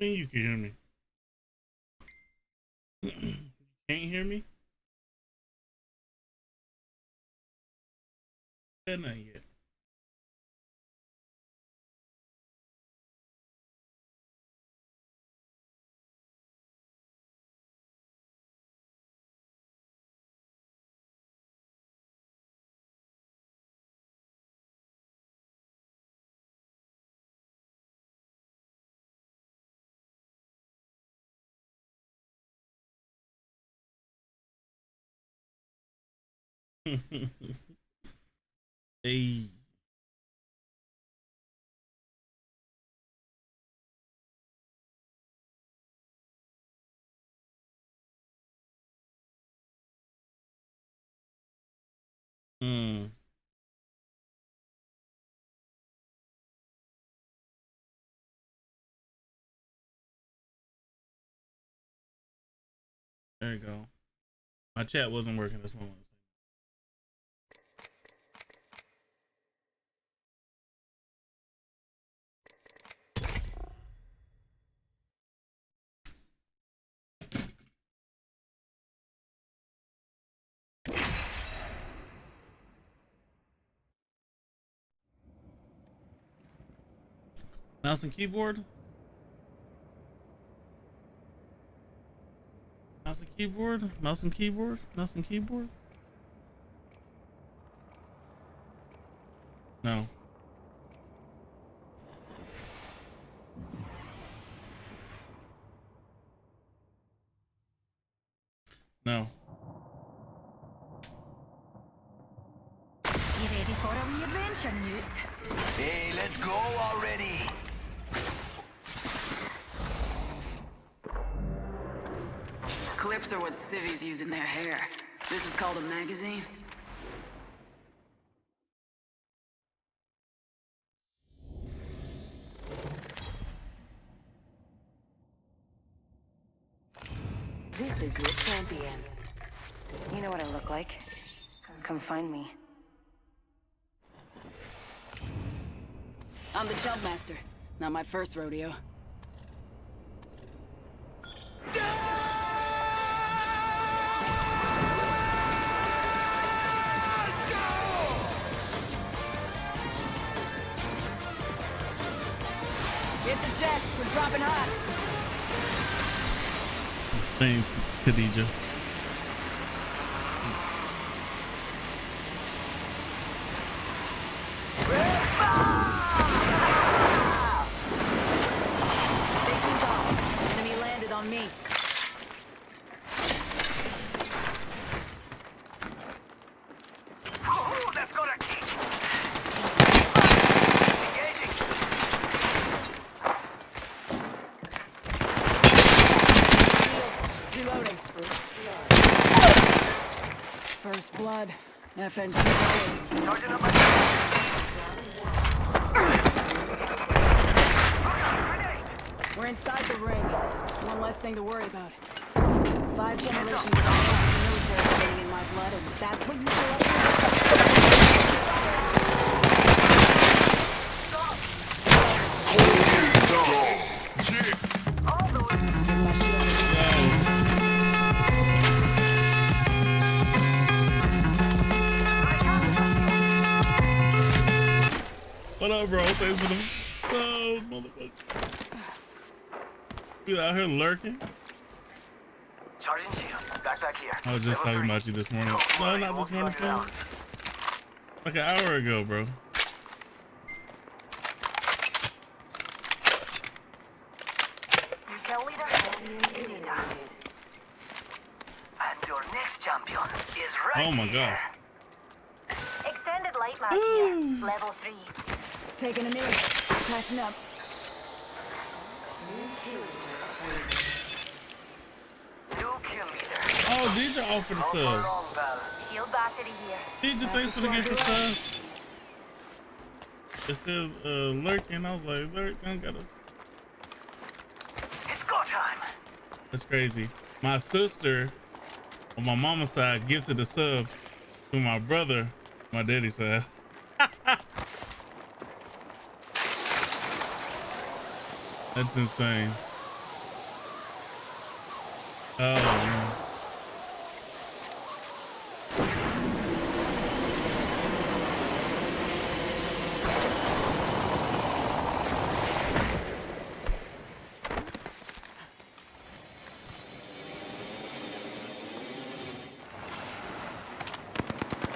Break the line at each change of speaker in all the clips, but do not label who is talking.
mean you can hear me? Can't hear me? Not yet. Hey. Hmm. There you go. My chat wasn't working this moment. Mouse and keyboard? Mouse and keyboard? Mouse and keyboard? Mouse and keyboard? No. No.
You ready for a wee adventure, Newt?
Hey, let's go already!
Clips are what civvies use in their hair. This is called a magazine.
This is your champion. You know what I look like. Come find me.
I'm the jump master. Not my first rodeo. Hit the jets. We're dropping hot.
Thanks, Khadija.
Safety's off. Enemy landed on me.
Oh, that's gonna keep. Engaging.
Reloading. First blood. FNG.
Charging up my
We're inside the ring. One less thing to worry about. 5 generations of military training in my blood, and that's what you feel like. My shield.
What up, bro? Thanks for the sub, motherfucker. You out here lurking?
Charging shield. Backpack here.
I was just
Level
talking
3.
about you this morning.
Don't
No,
worry,
not
I
this
won't
morning,
slug it
Phil.
out.
Like an hour ago, bro.
You kill leader? And your next champion is right
Oh my
here.
god.
Extended light mag here. Level 3.
Taking a knee. Catching up.
New kill leader.
Oh, DJ offered the
All for
sub.
long, pal.
Shield battery here.
DJ, thanks for the gift of sub. It says lurking. I was like, lurk, I got us.
It's go time.
That's crazy. My sister on my mama's side gifted the sub to my brother, my daddy's side. That's insane. Oh.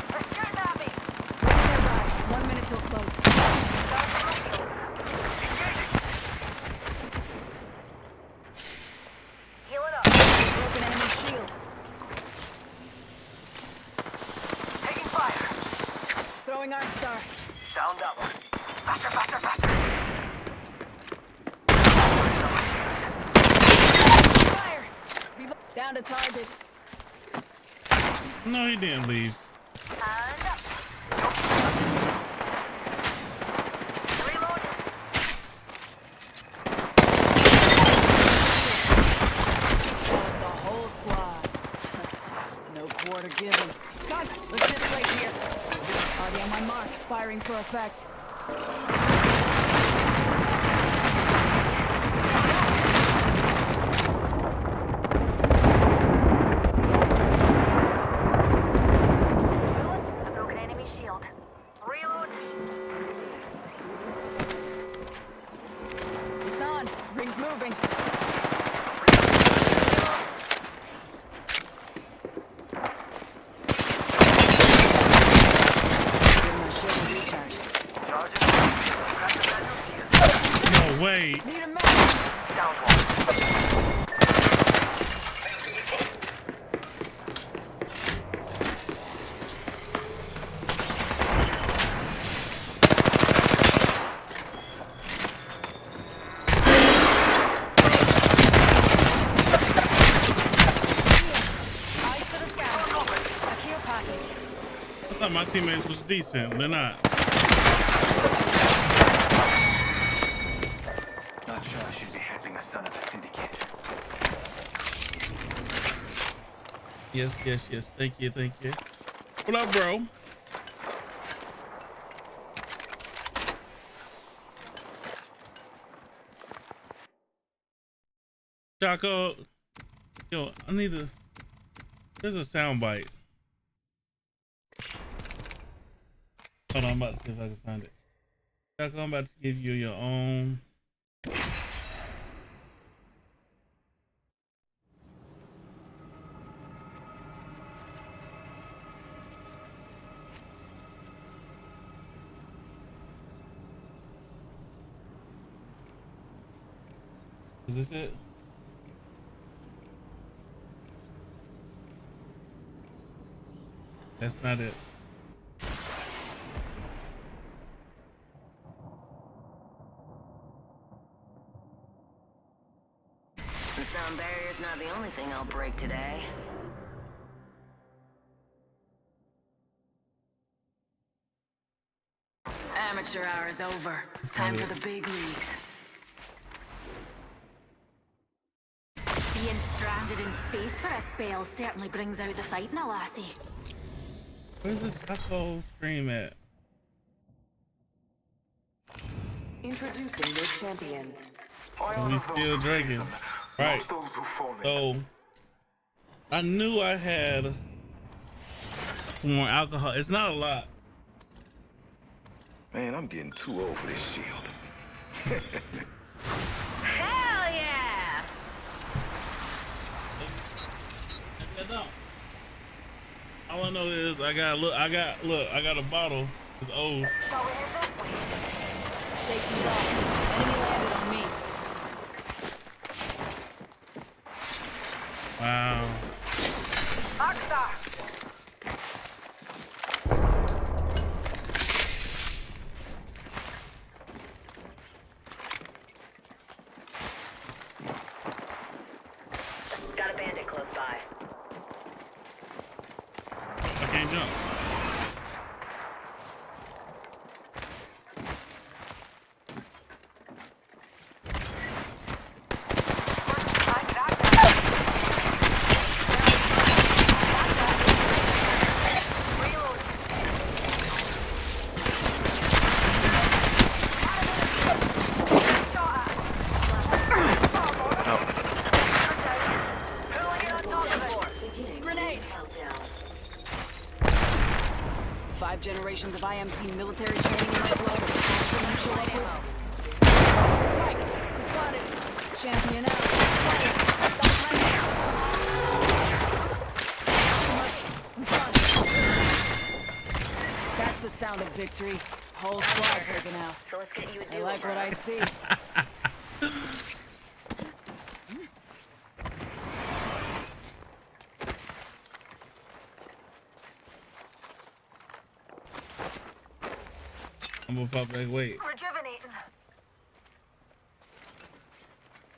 They're shooting at me.
Stand by. 1 minute till close.
Engaging. Healing up.
Broken enemy shield.
Taking fire.
Throwing Arc Star.
Down that one. Faster, faster, faster.
Fire! Down to target.
No, he didn't leave.
And up. Reload.
That was the whole squad. No quarter given. Guys, let's displace here. Already on my mark. Firing for effect.
A broken enemy shield. Reload.
It's on. Ring's moving. Give my shield a recharge.
Charges. Crack the manual here.
No way.
Need a match.
Down one.
Eyes to the sky. A care package.
I thought my teammates was decent. They're not.
Not sure I should be helping a son of a syndicate.
Yes, yes, yes. Thank you, thank you. What up, bro? Chaco, yo, I need to. There's a sound bite. Hold on, I'm about to see if I can find it. Chaco, I'm about to give you your own. Is this it? That's not it.
The sound barrier's not the only thing I'll break today. Amateur hour is over. Time for the big leagues.
Being stranded in space for a spell certainly brings out the fight in a lassie.
Where's this Chaco stream at?
Introducing your champion.
We still drinking. Right. So I knew I had some more alcohol. It's not a lot.
Man, I'm getting too old for this shield.
Hell yeah!
All I know is I got a bottle. It's old.
Shall we head this way?
Safety's off. Enemy landed on me.
Wow.
Arcstar.
Got a bandit close by.
I can't jump.
5 generations of IMC military training in my blood. That's what you show up with. Right. Spotted. Champion out. That's the sound of victory. Whole squad breaking out.
So let's get you a
I
deal.
like what I see.
I'm gonna pop back. Wait.
Rejuvenating.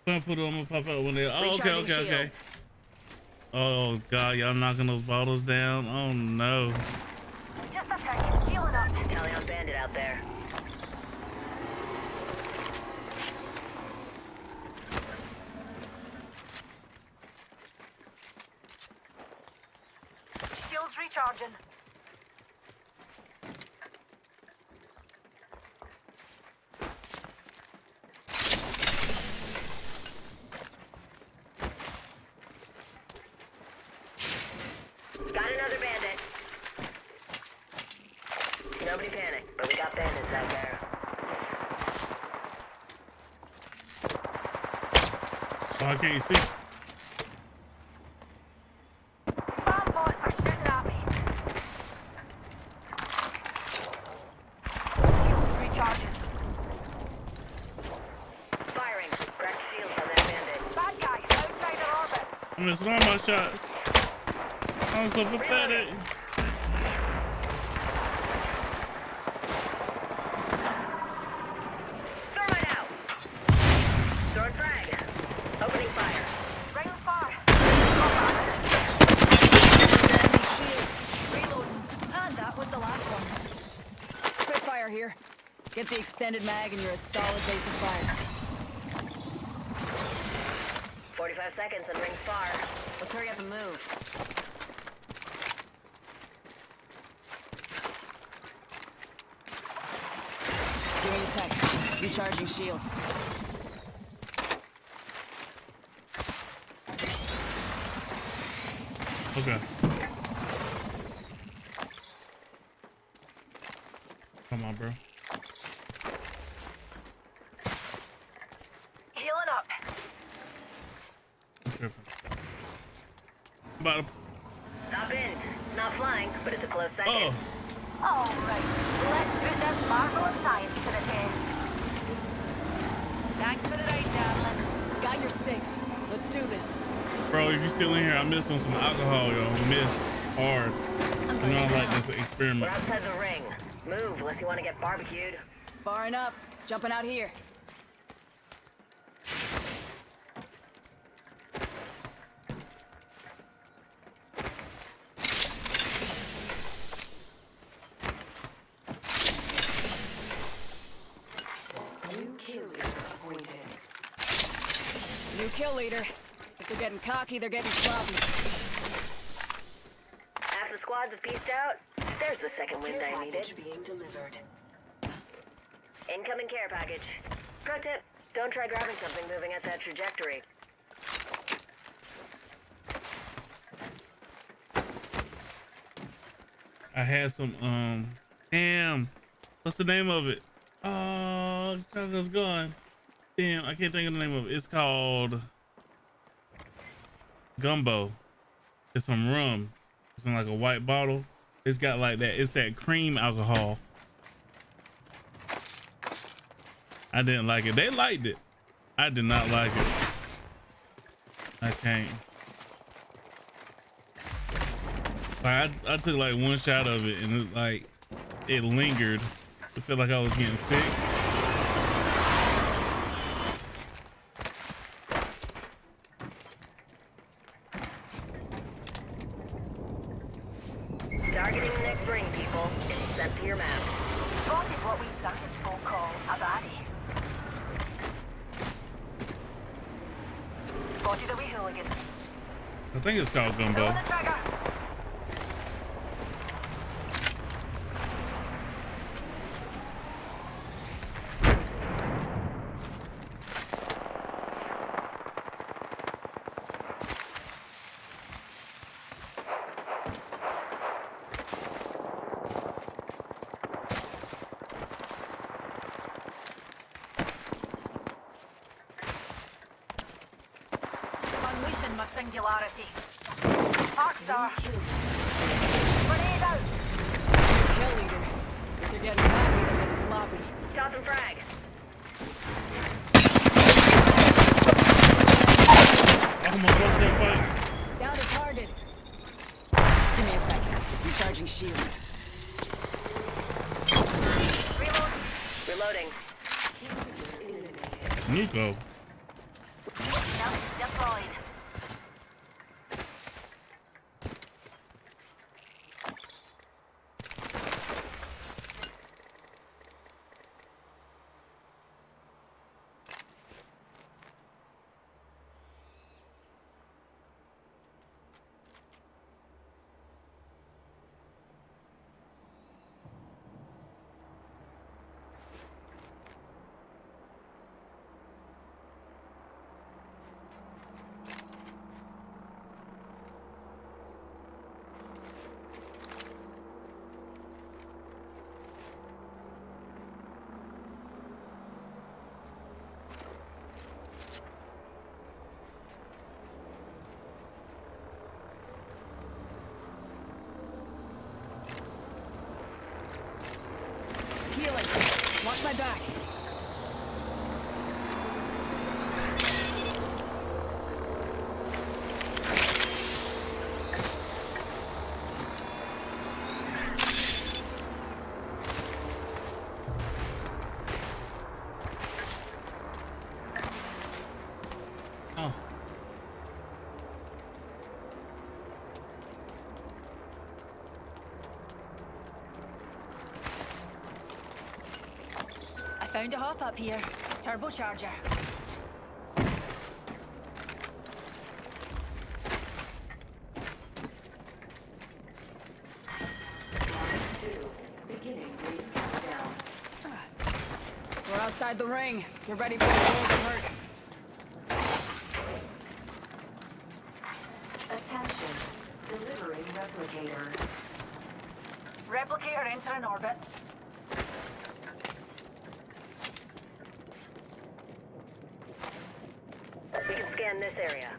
I'm gonna pop out when they. Oh, okay,
Recharging
okay, okay.
shields.
Oh god, y'all knocking those bottles down. Oh no.
Just a second. Healing up. Italian bandit out there. Shields recharging. Got another bandit. Nobody panic, but we got bandits out there.
Oh, I can't see.
Bomb bots are shooting at me. Shields recharging. Firing. Cracked shields on that bandit. Bad guy, outside their orbit.
I'm missing all my shots. I'm so pathetic.
Thermite out. Throwing frag. Opening fire. Ring fire.
Reloading. And that was the last one. Spitfire here. Get the extended mag and you're a solid base of fire.
45 seconds and rings fire. Let's hurry up and move.
Give me a sec. Recharging shields.
Okay. Come on, bro.
Healing up.
Okay. About
Hop in. It's not flying, but it's a close second.
oh,
All right. Let's put this marvel of science to the test. Thanks for the ride, darling.
Got your 6. Let's do this.
bro, if you're still in here, I missed on some alcohol, yo. Missed hard. You know, I like this
We're
experiment.
outside the ring. Move unless you want to get barbecued.
Far enough. Jumping out here. New kill leader. If they're getting cocky, they're getting sloppy.
Half the squads have pieced out. There's the second wind I needed.
being delivered.
Incoming care package. Pro tip, don't try grabbing something moving at that trajectory.
I had some, damn. What's the name of it? Oh, chocolate's gone. Damn, I can't think of the name of it. It's called Gumbo. It's some rum. It's in like a white bottle. It's got like that. It's that cream alcohol. I didn't like it. They liked it. I did not like it. I can't. Like, I took like one shot of it and it lingered. I felt like I was getting sick.
Targeting the next ring, people. It's sent to your maps. Spotted what we science folk call a baddie. Spotted a wee hooligan.
I think it's called Gumbo.
Pull the trigger.
unleashing my singularity. Arcstar. Grenade out.
Kill leader. If they're getting cocky, they're getting sloppy.
Tossing frag.
I'm gonna go for a fight.
Down to target. Give me a second. Recharging shields.
Reload. Reloading.
Nico.
Deployed.
Healing. Watch my back.
Oh.
I found a hop up here. Turbocharger.
We're outside the ring. Get ready for the world of hurt.
Attention. Delivering replicator.
Replicator entering orbit.
We can scan this area.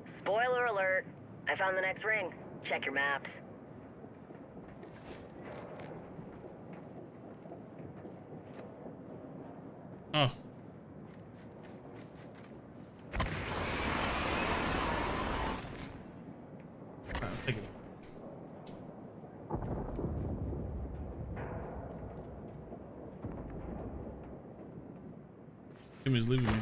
Spoiler alert. I found the next ring. Check your maps.
Oh. Alright, take it. Jimmy's leaving me.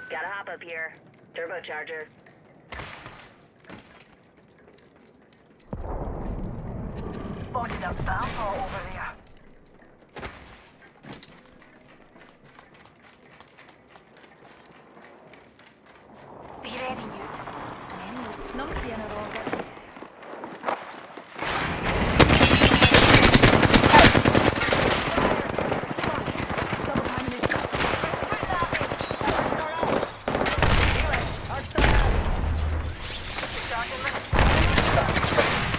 Gotta hop up here. Turbocharger.
Spotted a vampire over there. Be ready, Newt. An enemy numpty in our orbit.
Double timing it. Arcstar out.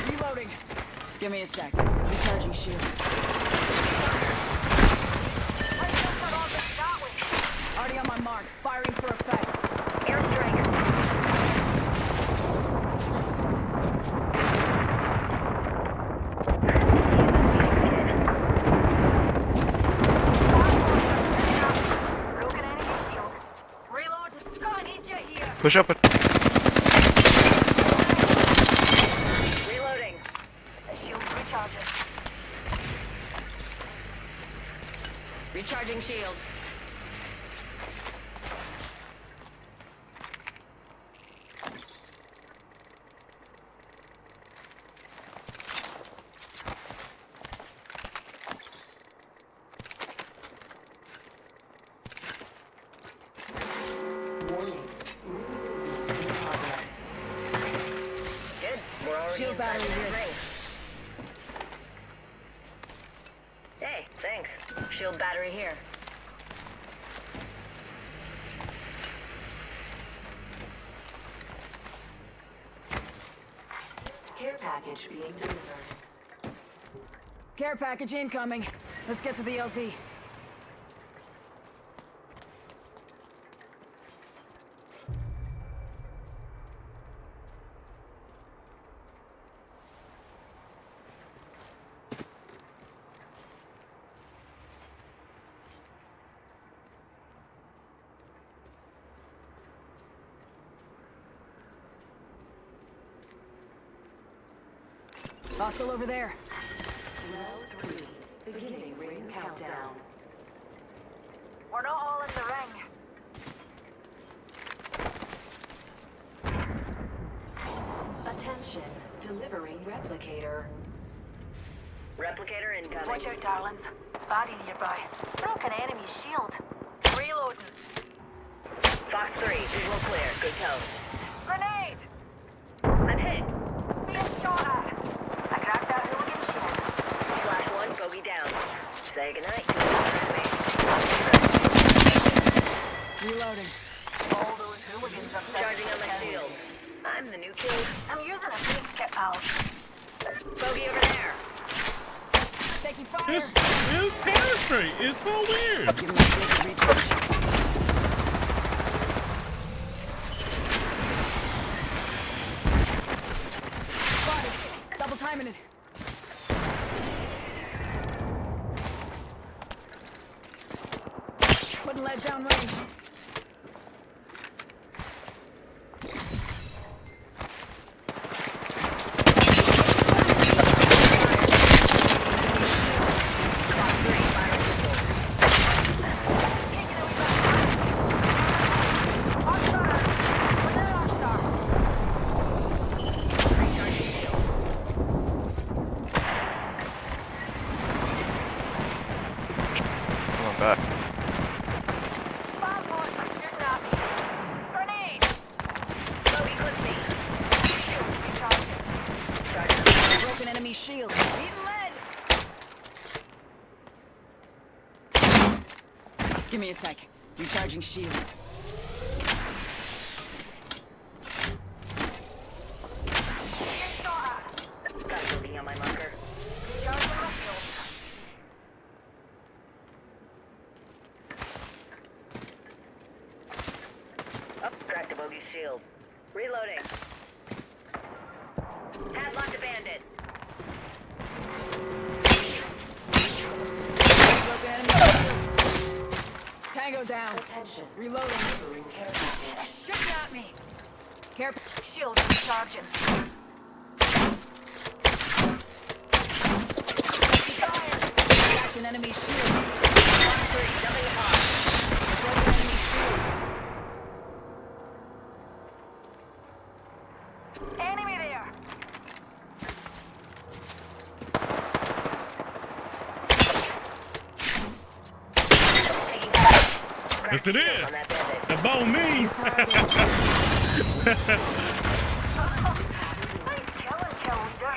Reloading. Give me a sec. Recharging shield. Already on my mark. Firing for effect.
Airstrike. Need to use this Phoenix kit.
Broken enemy shield. Reload. God, I need you here.
Push up.
Reloading.
Shield recharging.
Recharging shields. Good. We're already
Shield
inside
battery
the
here.
ring. Hey, Thanks. Shield battery here.
Care package being delivered.
Care package incoming. Let's get to the LZ. Hostile over there.
Round 3. Beginning ring countdown.
We're not all in the ring.
Attention. Delivering replicator.
Replicator incoming.
Watch out, darlings. Body nearby. Broken enemy shield.
Reloading. Fox 3, visual clear. Good tone. Grenade! I'm hit.
Being shot at. I cracked that hooligan shield.
/1, bogey down. Say goodnight.
Reloading.
All those hooligans are
Charging on my shield. I'm the new kid.
I'm using a base kit, pal.
Bogey over there.
Taking fire.
It's penetrate. It's so weird.
Give me a shield to recharge. Spotted. Double timing it. Putting lead down range.
Come on back.
Bad boys are shooting at me. Grenade!
Bogey clipped me.
Shield recharging.
Charging.
Broken enemy shield. Need lead. Give me a sec. Recharging shields.
Being shot at.
Got bogey on my marker.
Recharging my shield.
Oh, cracked the bogey shield. Reloading. Padlocked a bandit.
Broken enemy shield. Tango down.
Attention.
Reloading.
Delivering care package.
They're shooting at me.
Care.
Shield recharging.
Cracked an enemy shield.
Fox 3, jumping apart.
Broken enemy shield.
Enemy there.
Taking cover.
Yes, it is.
On that bandit.
The bow mean.
Nice killing, kill leader.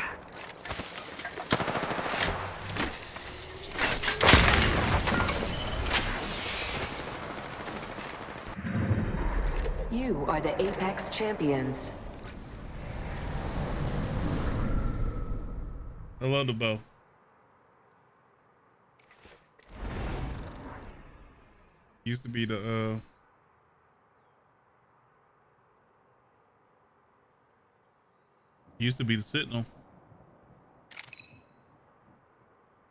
You are the Apex Champions.
I love the bow. Used to be the Sentinel.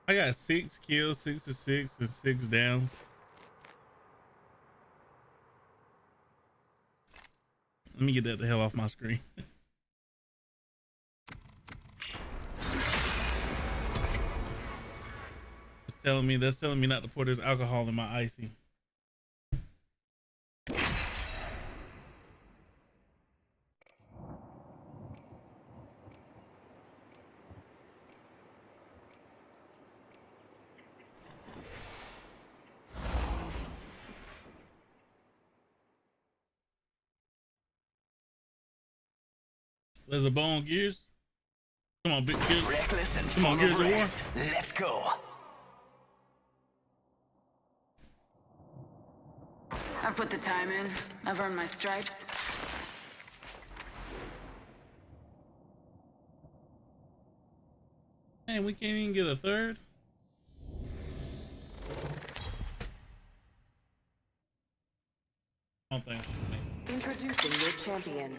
I got 6 kills, 6 assists, and 6 downs. Let me get that the hell off my screen. That's telling me not to pour this alcohol in my icy. There's a bone gears. Come on, big gears.
Reckless and
Come on,
full
Gears
of
of War.
race. Let's go.
I've put the time in. I've earned my stripes.
Man, we can't even get a third. I don't think.
Introducing your champion.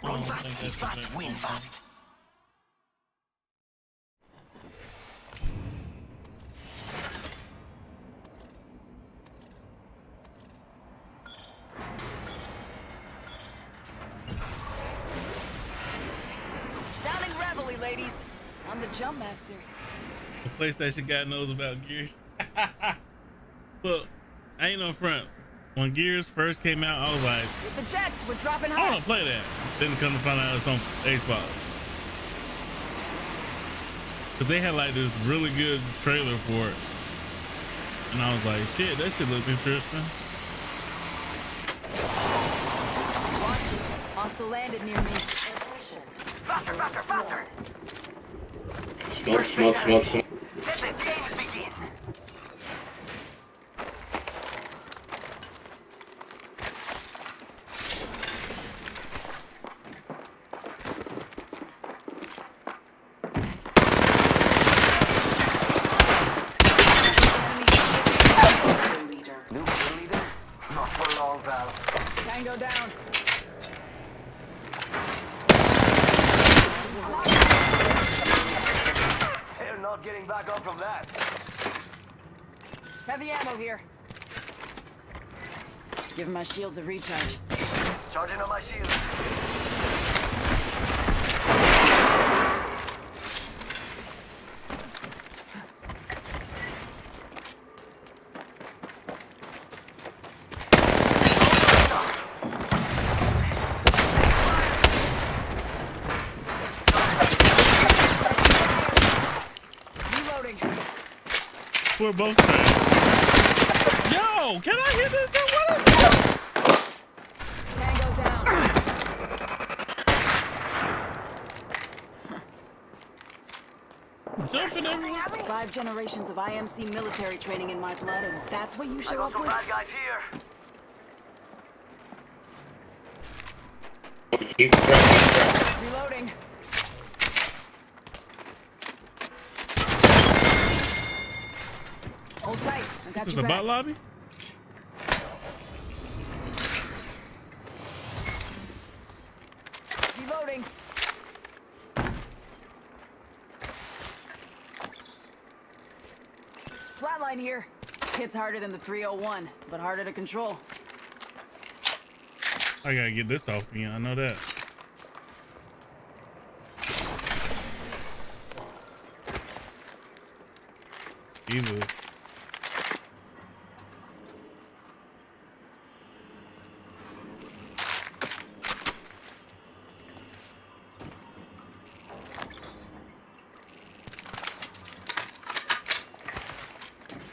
I don't think that's
fast,
the thing.
win fast.
Sounding reveille, ladies. I'm the jump master.
The PlayStation guy knows about Gears. Look, I ain't no front. When Gears first came out, I was like,
The Jets, we're dropping
I
high.
want to play that. Then come to find out it's on Xbox. Cause they had like this really good trailer for it. And I was like, shit, that shit looks interesting.
Hostile landed near me.
Faster, faster, faster!
Smoke, smoke, smoke, smoke.
Let the games begin!
New kill leader? Not for long, Val.
Tango down.
They're not getting back up from that.
Heavy ammo here. Give my shields a recharge.
Charging on my shield.
Reloading.
We're both trash. Yo, can I hit this thing? What is this?
Tango down.
Jumping everywhere.
5 generations of IMC military training in my blood, and that's what you
I
show
got
up
some
with?
bad guys here.
Keep track.
Reloading. Hold tight. I got
This is
you
a
back.
bot lobby?
Reloading. Flatline here. Hits harder than the 301, but harder to control.
I gotta get this off me. I know that. Evil.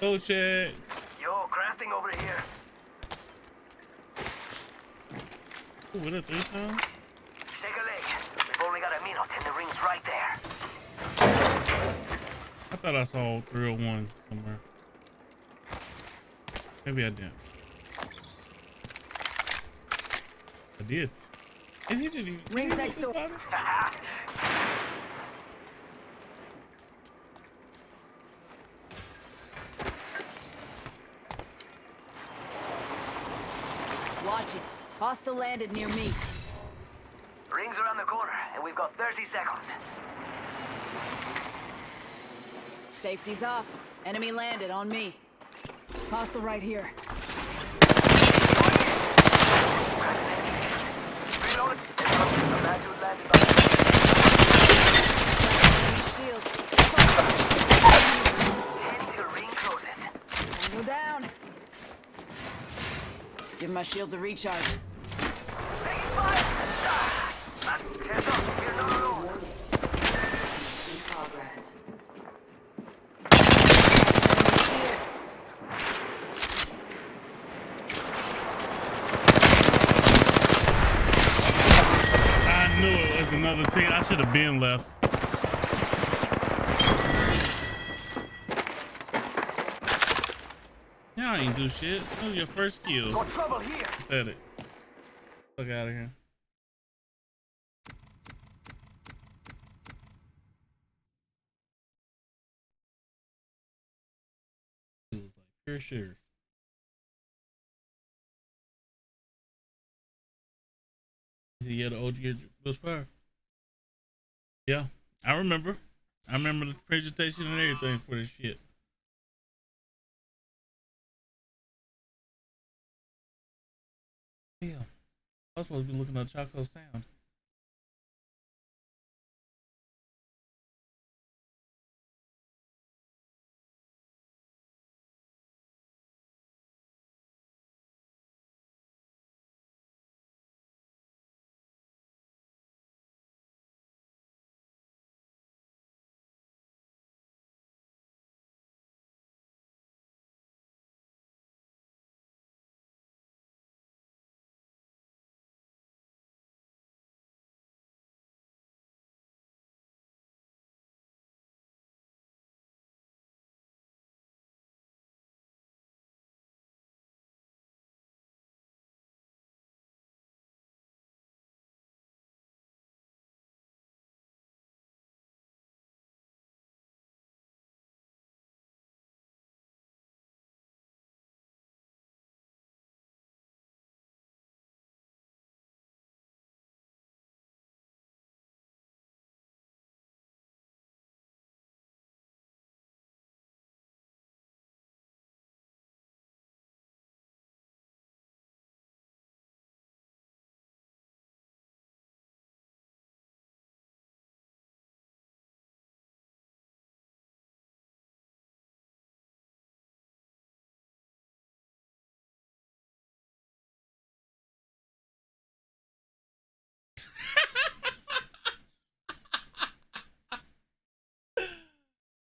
Go check.
Yo, crafting over here.
Ooh, with a 3 times?
Shake a leg. We've only got a minute and the ring's right there.
I thought I saw 301 somewhere. Maybe I didn't. I did. And he didn't even.
Rings next door. Watch it. Hostile landed near me.
Ring's around the corner, and we've got 30 seconds.
Safety's off. Enemy landed on me. Hostile right here.
Reload. The bad dude landed by
Shield.
10 till ring closes.
Go down. Give my shields a recharge.
Taking fire. Hands up. We're not alone.
In progress.
I knew it was another team. I should have been left. I ain't do shit. That was your first kill.
Got trouble here.
Pathetic. Fuck out of here. It was like pure sugar. Yeah, the OG was fire. Yeah, I remember. I remember the presentation and everything for this shit. Yeah, I was supposed to be looking at Choco Sound.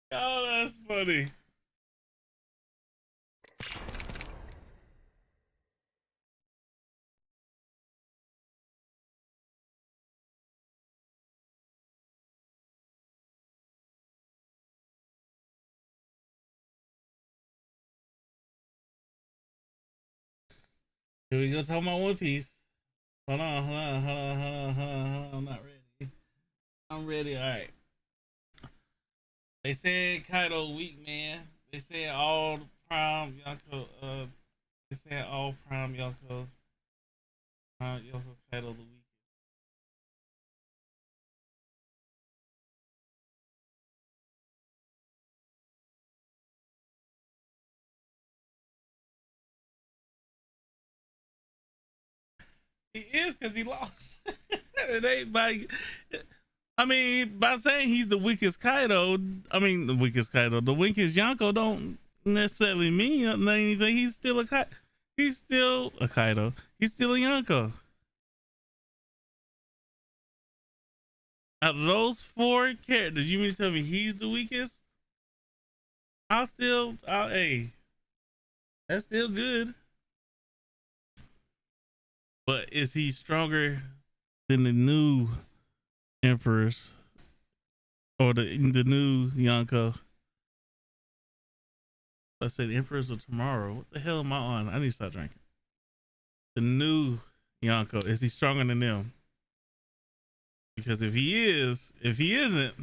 Oh, that's funny. Here we go talking about One Piece. Hold on, hold on, hold on, hold on, hold on, hold on. I'm not ready. I'm ready. All right. They said Kaido weak, man. They said all prime Yonko. They said all prime Yonko. Yonko Kaido the weak. He is because he lost. It ain't by. I mean, by saying he's the weakest Kaido, I mean the weakest Kaido, the weakest Yonko don't necessarily mean anything. He's still a Kaido. He's still a Kaido. He's still a Yonko. Out of those four characters, you mean to tell me he's the weakest? Hey, that's still good. But is he stronger than the new Emperors or the new Yonko? I said Emperors of Tomorrow. What the hell am I on? I need to stop drinking. The new Yonko, is he stronger than them? Because if he isn't,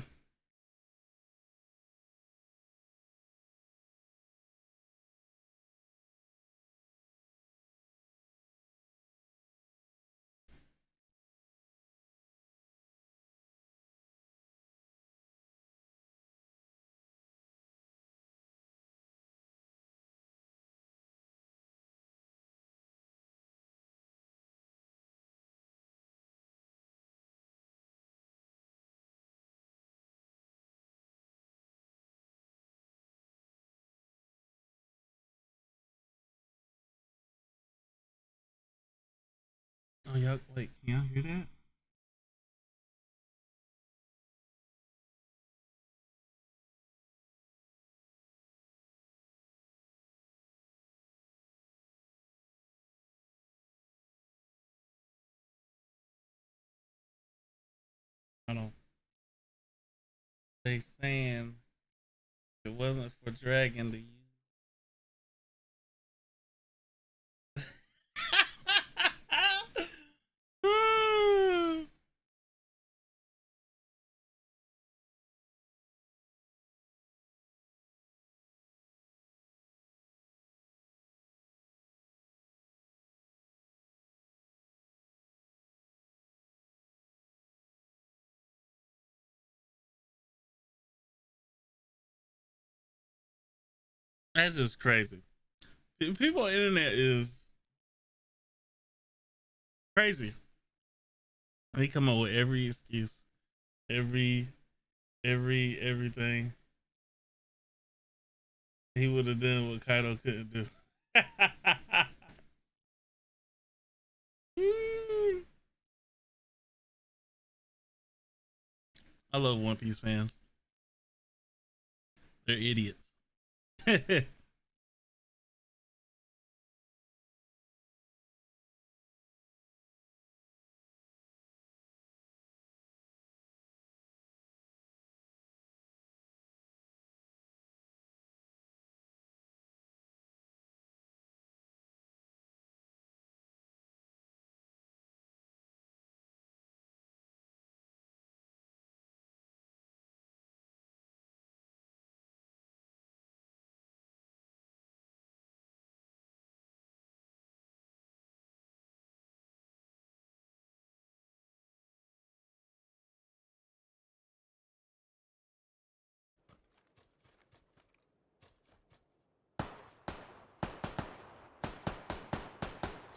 oh y'all, wait, can y'all hear that? I don't. They saying it wasn't for Dragon to use That's just crazy. People on the internet is crazy. They come up with every excuse, everything. He would have done what Kaido couldn't do. I love One Piece fans. They're idiots.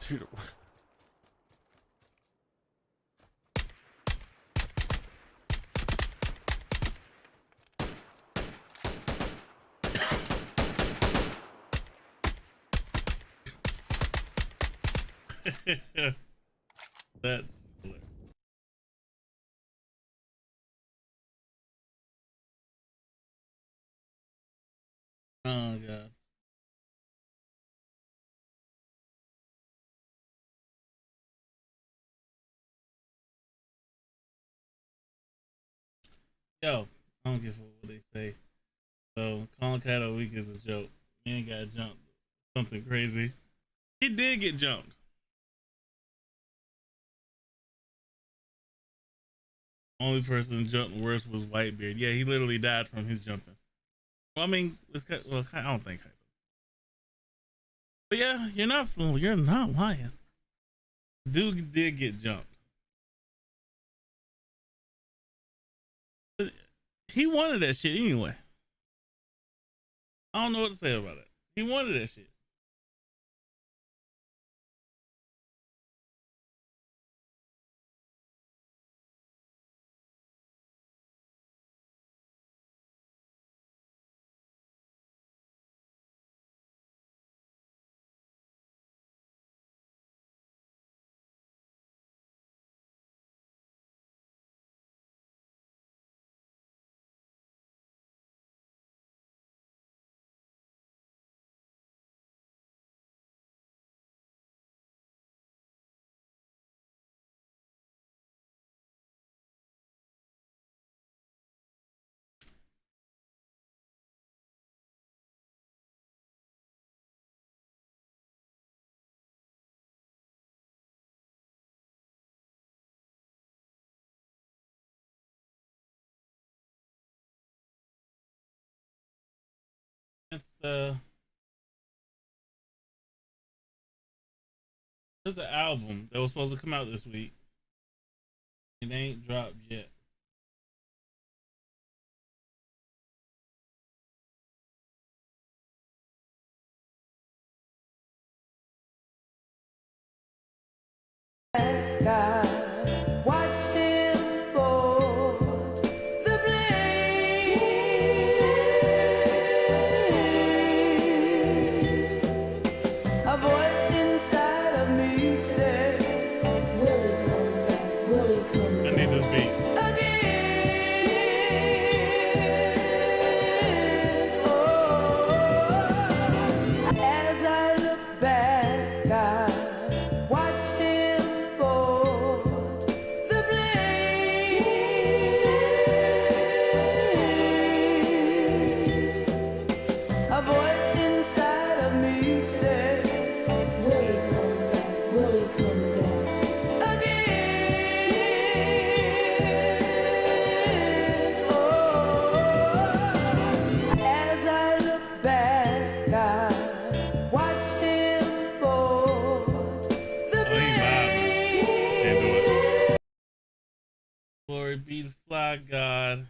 Dude. That's hilarious. Oh god. Yo, I don't give a what they say. So calling Kaido weak is a joke. He ain't got jumped. Something crazy. He did get jumped. Only person jumped worse was Whitebeard. Yeah, he literally died from his jumping. Well, I mean, I don't think Kaido. But yeah, you're not lying. Dude did get jumped. But he wanted that shit anyway. I don't know what to say about it. He wanted that shit. There's an album that was supposed to come out this week. It ain't dropped yet.
Watch him board the blade. A voice inside of me says, will he come back? Will he come back?
I need this beat.
Again. Oh, as I look back, I watched him board the blade. A voice inside of me says, will he come back? Will he come back? Again. Oh, as I look back, I watched him board the
Oh, he vibing. Can't do it. Glory be the fly God.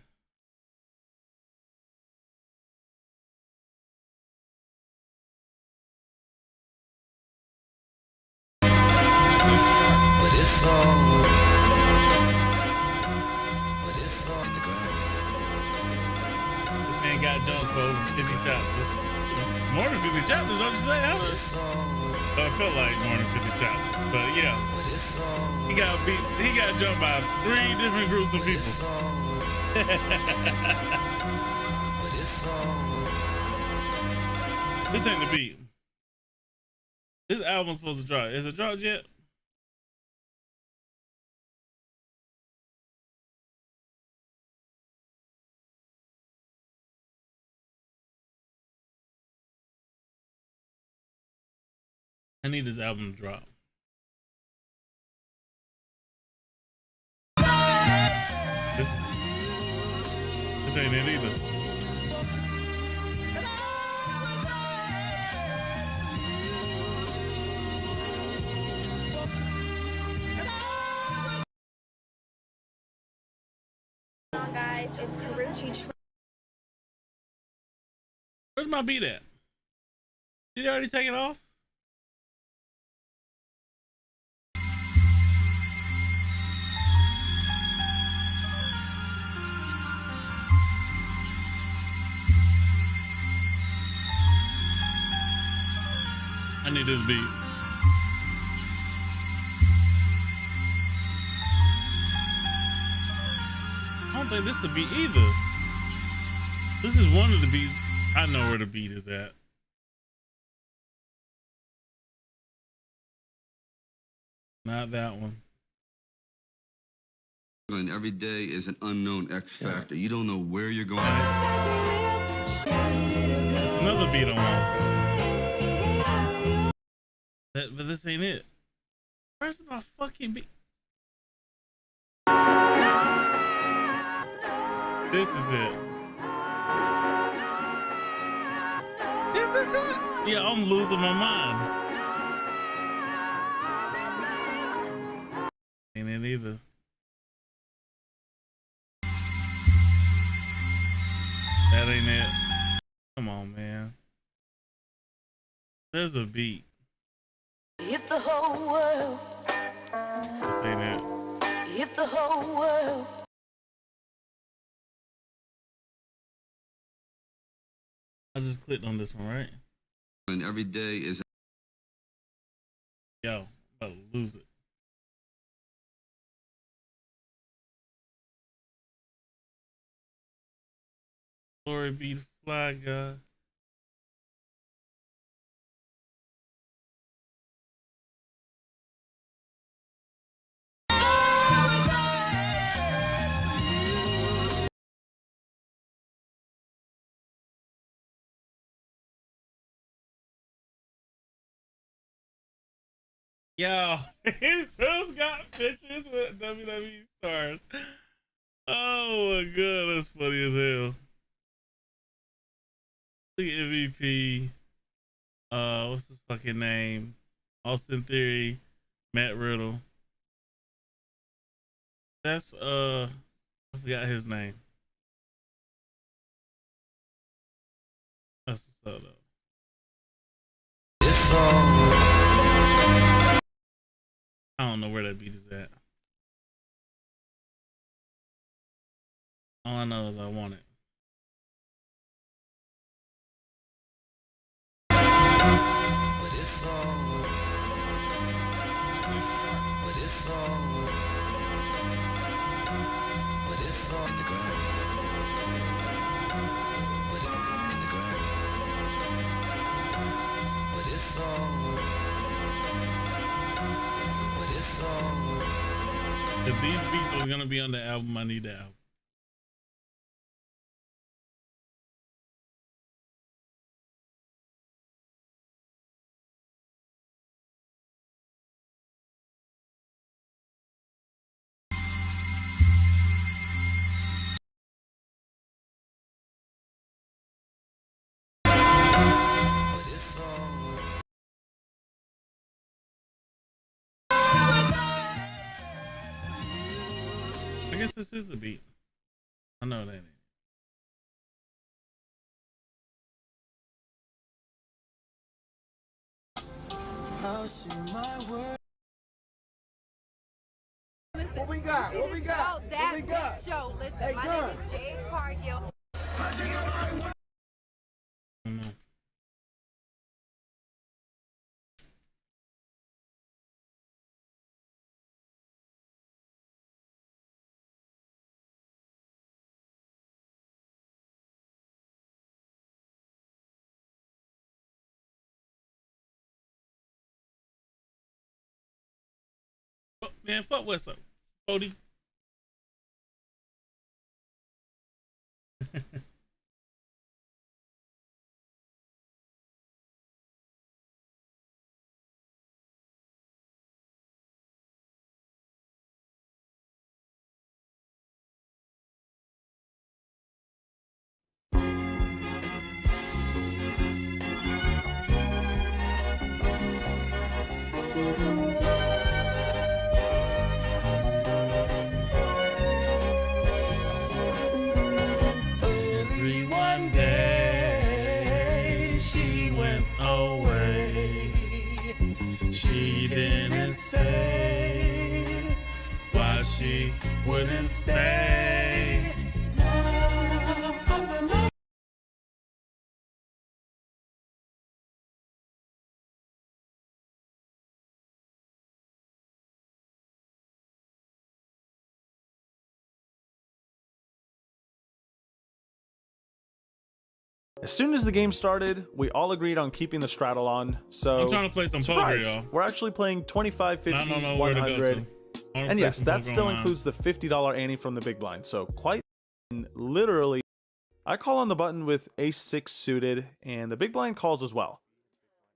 This man got jumped for over 50 chapters. More than 50 chapters, don't you say? Huh? It felt like more than 50 chapters. But yeah. He got beat. He got jumped by 3 different groups of people. This ain't the beat. This album's supposed to drop. Is it dropped yet? I need this album to drop. This ain't it either.
Guys, it's Karuchi.
Where's my beat at? Did you already take it off? I need this beat. I don't think this is the beat either. This is one of the beats. I know where the beat is at. Not that one.
And every day is an unknown X factor. You don't know where you're going.
There's another beat I want. But this ain't it. Where's my fucking beat? This is it. This is it. Yeah, I'm losing my mind. Ain't it either. That ain't it. Come on, man. There's a beat.
If the whole world,
This ain't it.
if the whole world.
I just clicked on this one, right?
And every day is.
Yo, I'm about to lose it. Glory be the fly God. Yo, who's got pictures with WWE stars? Oh my god, that's funny as hell. Look at MVP. What's his fucking name? Austin Theory, Matt Riddle. That's I forgot his name. That's what's up though.
It's all.
I don't know where that beat is at. All I know is I want it.
But it's all. But it's all. But it's all the ground. But it's all.
If these beats are gonna be on the album, I need the album. I guess this is the beat. I know that ain't.
I'll see my word.
Listen,
What we got?
you
What we
just
got?
know that
What we got?
big show. Listen,
Hey,
my
gun.
name is Jade Cargill.
Man, fuck what's up, Cody. Every one day she went away. She didn't say why she wouldn't stay.
As soon as the game started, we all agreed on keeping the straddle on, so
I'm trying to play some
surprise,
poker, y'all.
we're actually playing 25, 50,
I don't know where to go
100,
to. I wanna
and
play
yes,
some
that
poker
still
online.
includes the $50 ante from the big blind, so quite literally, I call on the button with ace-6 suited, and the big blind calls as well.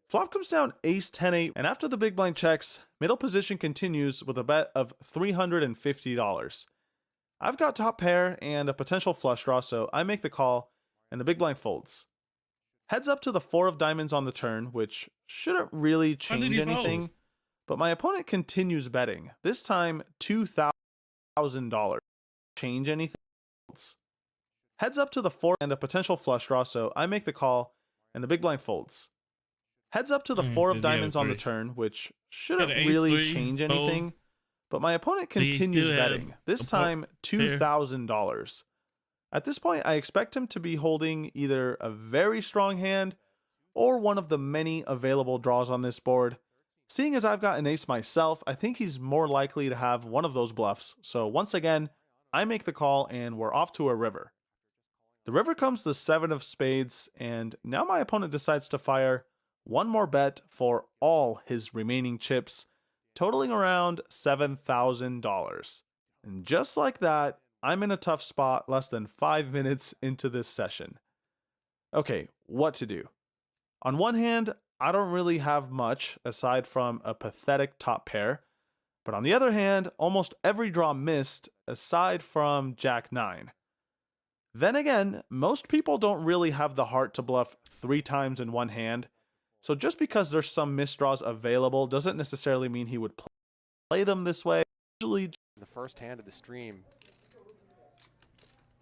Flop comes down ace-10-8, and after the big blind checks, middle position continues with a bet of $350. I've got top pair and a potential flush draw, so I make the call, and the big blind folds. Heads up to the 4 of diamonds on the turn, which shouldn't really change
he
anything,
fold?
but my opponent continues betting, this time $2,000. Change anything else. Heads up to the 4 and a potential flush draw, so I make the call, and the big blind folds. Heads up to the 4 of
Does he have
diamonds on the
3?
turn, which
Got
shouldn't
an ace
really
3,
change
fold.
anything, but my opponent
Do you
continues
still have
betting, this
a
time
pair?
$2,000. At this point, I expect him to be holding either a very strong hand or one of the many available draws on this board. Seeing as I've got an ace myself, I think he's more likely to have one of those bluffs, so once again, I make the call and we're off to a river. The river comes the 7 of spades, and now my opponent decides to fire one more bet for all his remaining chips, totaling around $7,000. And just like that, I'm in a tough spot less than 5 minutes into this session. Okay, what to do? On one hand, I don't really have much aside from a pathetic top pair, but on the other hand, almost every draw missed aside from Jack 9. Then again, most people don't really have the heart to bluff 3 times in one hand, so just because there's some missed draws available doesn't necessarily mean he would play them this way. Usually,
The first hand of the stream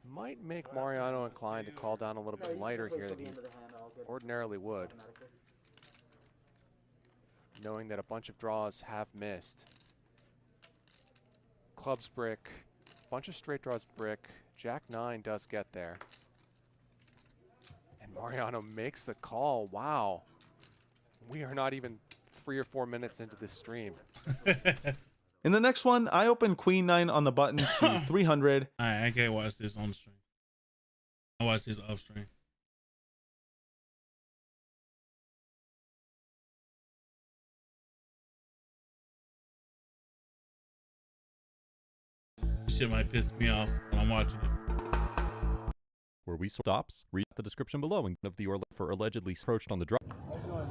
might make Mariano inclined to call down a little bit lighter here than he ordinarily would, knowing that a bunch of draws have missed. Clubs brick, bunch of straight draws brick. Jack 9 does get there. And Mariano makes the call. Wow. We are not even 3 or 4 minutes into this stream.
in the next one, I open Queen 9 on the button to 300.
Alright, I can't watch this on the stream. I watch this off stream. Shit might piss me off when I'm watching it.
Where we stops, read the description below and of the for allegedly approached on the drop.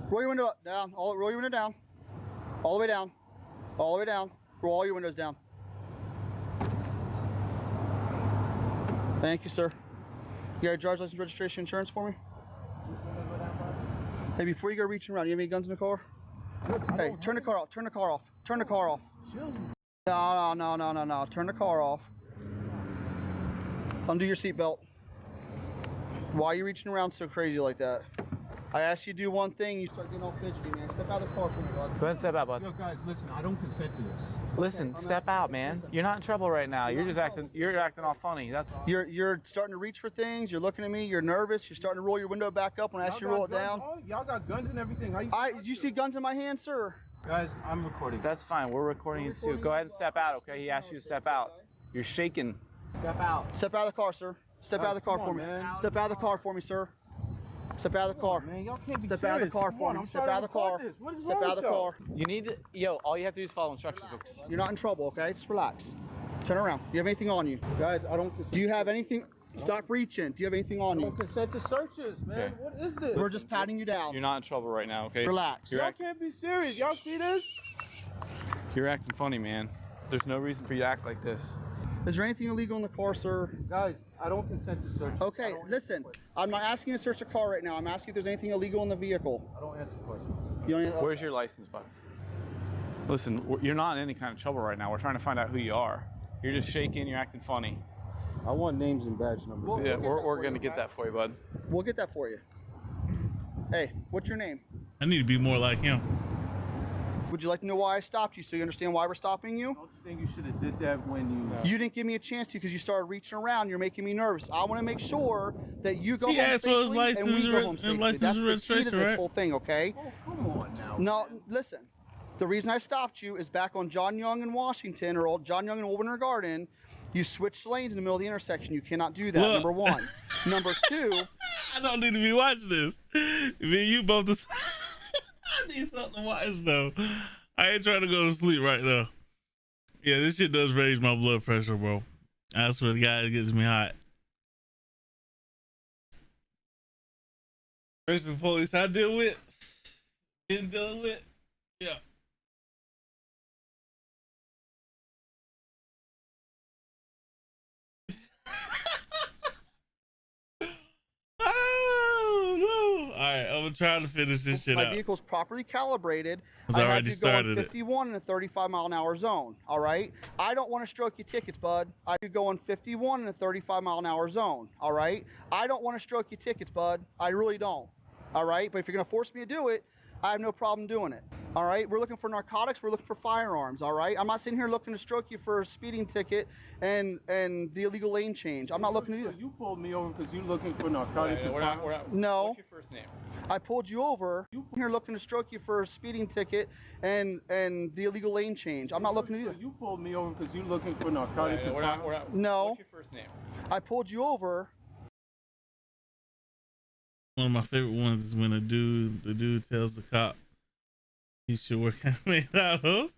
Roll your window up, down. Roll your window down. All the way down. All the way down. Roll all your windows down. Thank you, sir. You got your driver's license, registration, insurance for me? Hey, before you go reaching around, you have any guns in the car? Hey, turn the car off. Turn the car off. Turn the car off. No. Turn the car off. Undo your seatbelt. Why are you reaching around so crazy like that? I asked you to do one thing, you start getting all fidgety, man. Step out of the car for me, bud.
Go ahead and step out, bud.
Yo, guys, listen, I don't consent to this.
Listen,
Okay,
step out, man. You're not in trouble right now. You're just acting. You're acting all funny. That's all.
You're starting to reach for things. You're looking at me. You're nervous. You're starting to roll your window back up when I ask you to roll it down.
Y'all got guns and everything. How you
Did you see guns in my hand, sir?
Guys, I'm recording.
That's fine. We're recording you too. Go ahead and step out, okay? He asked you to step out. You're shaking. Step out.
Step out of the car, sir. Step out of the car for me. Step out of the car for me, sir. Step out of the car.
Man, y'all can't be
Step out of the car for me. Step out of the car. Step out of the car.
You need to. Yo, all you have to do is follow instructions.
You're not in trouble, okay? Just relax. Turn around. Do you have anything on you?
Guys, I don't consent.
Do you have anything? Stop reaching. Do you have anything on
I
you?
don't consent to searches, man.
Okay.
What is this?
We're just patting you down.
You're not in trouble right now, okay?
Relax.
You're,
Y'all can't be serious. Y'all see this?
you're acting funny, man. There's no reason for you to act like this.
Is there anything illegal in the car, sir?
Guys, I don't consent to searches.
Okay, listen. I'm not asking you to search the car right now. I'm asking if there's anything illegal in the vehicle.
I don't answer questions.
You don't,
Where's your license, bud? Listen, you're not in any kind of trouble right now. We're trying to find out who you are. You're just shaking. You're acting funny.
I want names and badge numbers.
Yeah, we're gonna get that for you, bud.
We'll get that for you. Hey, what's your name?
I need to be more like him.
Would you like to know why I stopped you so you understand why we're stopping you?
Don't you think you should have did that when you...
You didn't give me a chance to because you started reaching around. You're making me nervous. I want to make sure that you go
He
home
asked for his
safely and we
license
go home safely.
license
That's the key to
registration,
this
right?
whole thing, okay?
Oh, come on now.
No, listen. The reason I stopped you is back on John Young in Washington, or old John Young in Old Winter Garden, you switched lanes in the middle of the intersection. You cannot do that,
Look.
number one. Number two...
I don't need to be watching this. Me and you both the same. I need something to watch though. I ain't trying to go to sleep right now. Yeah, this shit does raise my blood pressure, bro. I swear to God, it gets me hot. Versus police I deal with. Been dealing with. Yeah. Oh no! All right, I'm trying to finish this shit
My
out.
vehicle's properly calibrated.
It's
I had
already
you go on
started it.
51 in a 35-mile-an-hour zone. All right. I don't want to stroke your tickets, bud. I do go on 51 in a 35-mile-an-hour zone. All right. I don't want to stroke your tickets, bud. I really don't. All right. But if you're gonna force me to do it, I have no problem doing it. All right. We're looking for narcotics. We're looking for firearms. All right. I'm not sitting here looking to stroke you for a speeding ticket and the illegal lane change. I'm not looking to do that.
You pulled me over because you're looking for narcotics and firearms?
No.
What's your first name?
I pulled you over. You here looking to stroke you for a speeding ticket and the illegal lane change. I'm not looking to do that.
You pulled me over because you're looking for narcotics and firearms?
No.
What's your first name?
I pulled you over.
One of my favorite ones is when the dude tells the cop he should work at McDonald's.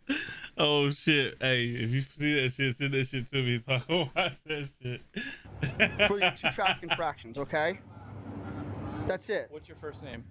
Oh shit! Hey, if you see that shit, send that shit to me so I can watch that shit.
For your 2 traffic infractions, okay? That's it.
What's your first name?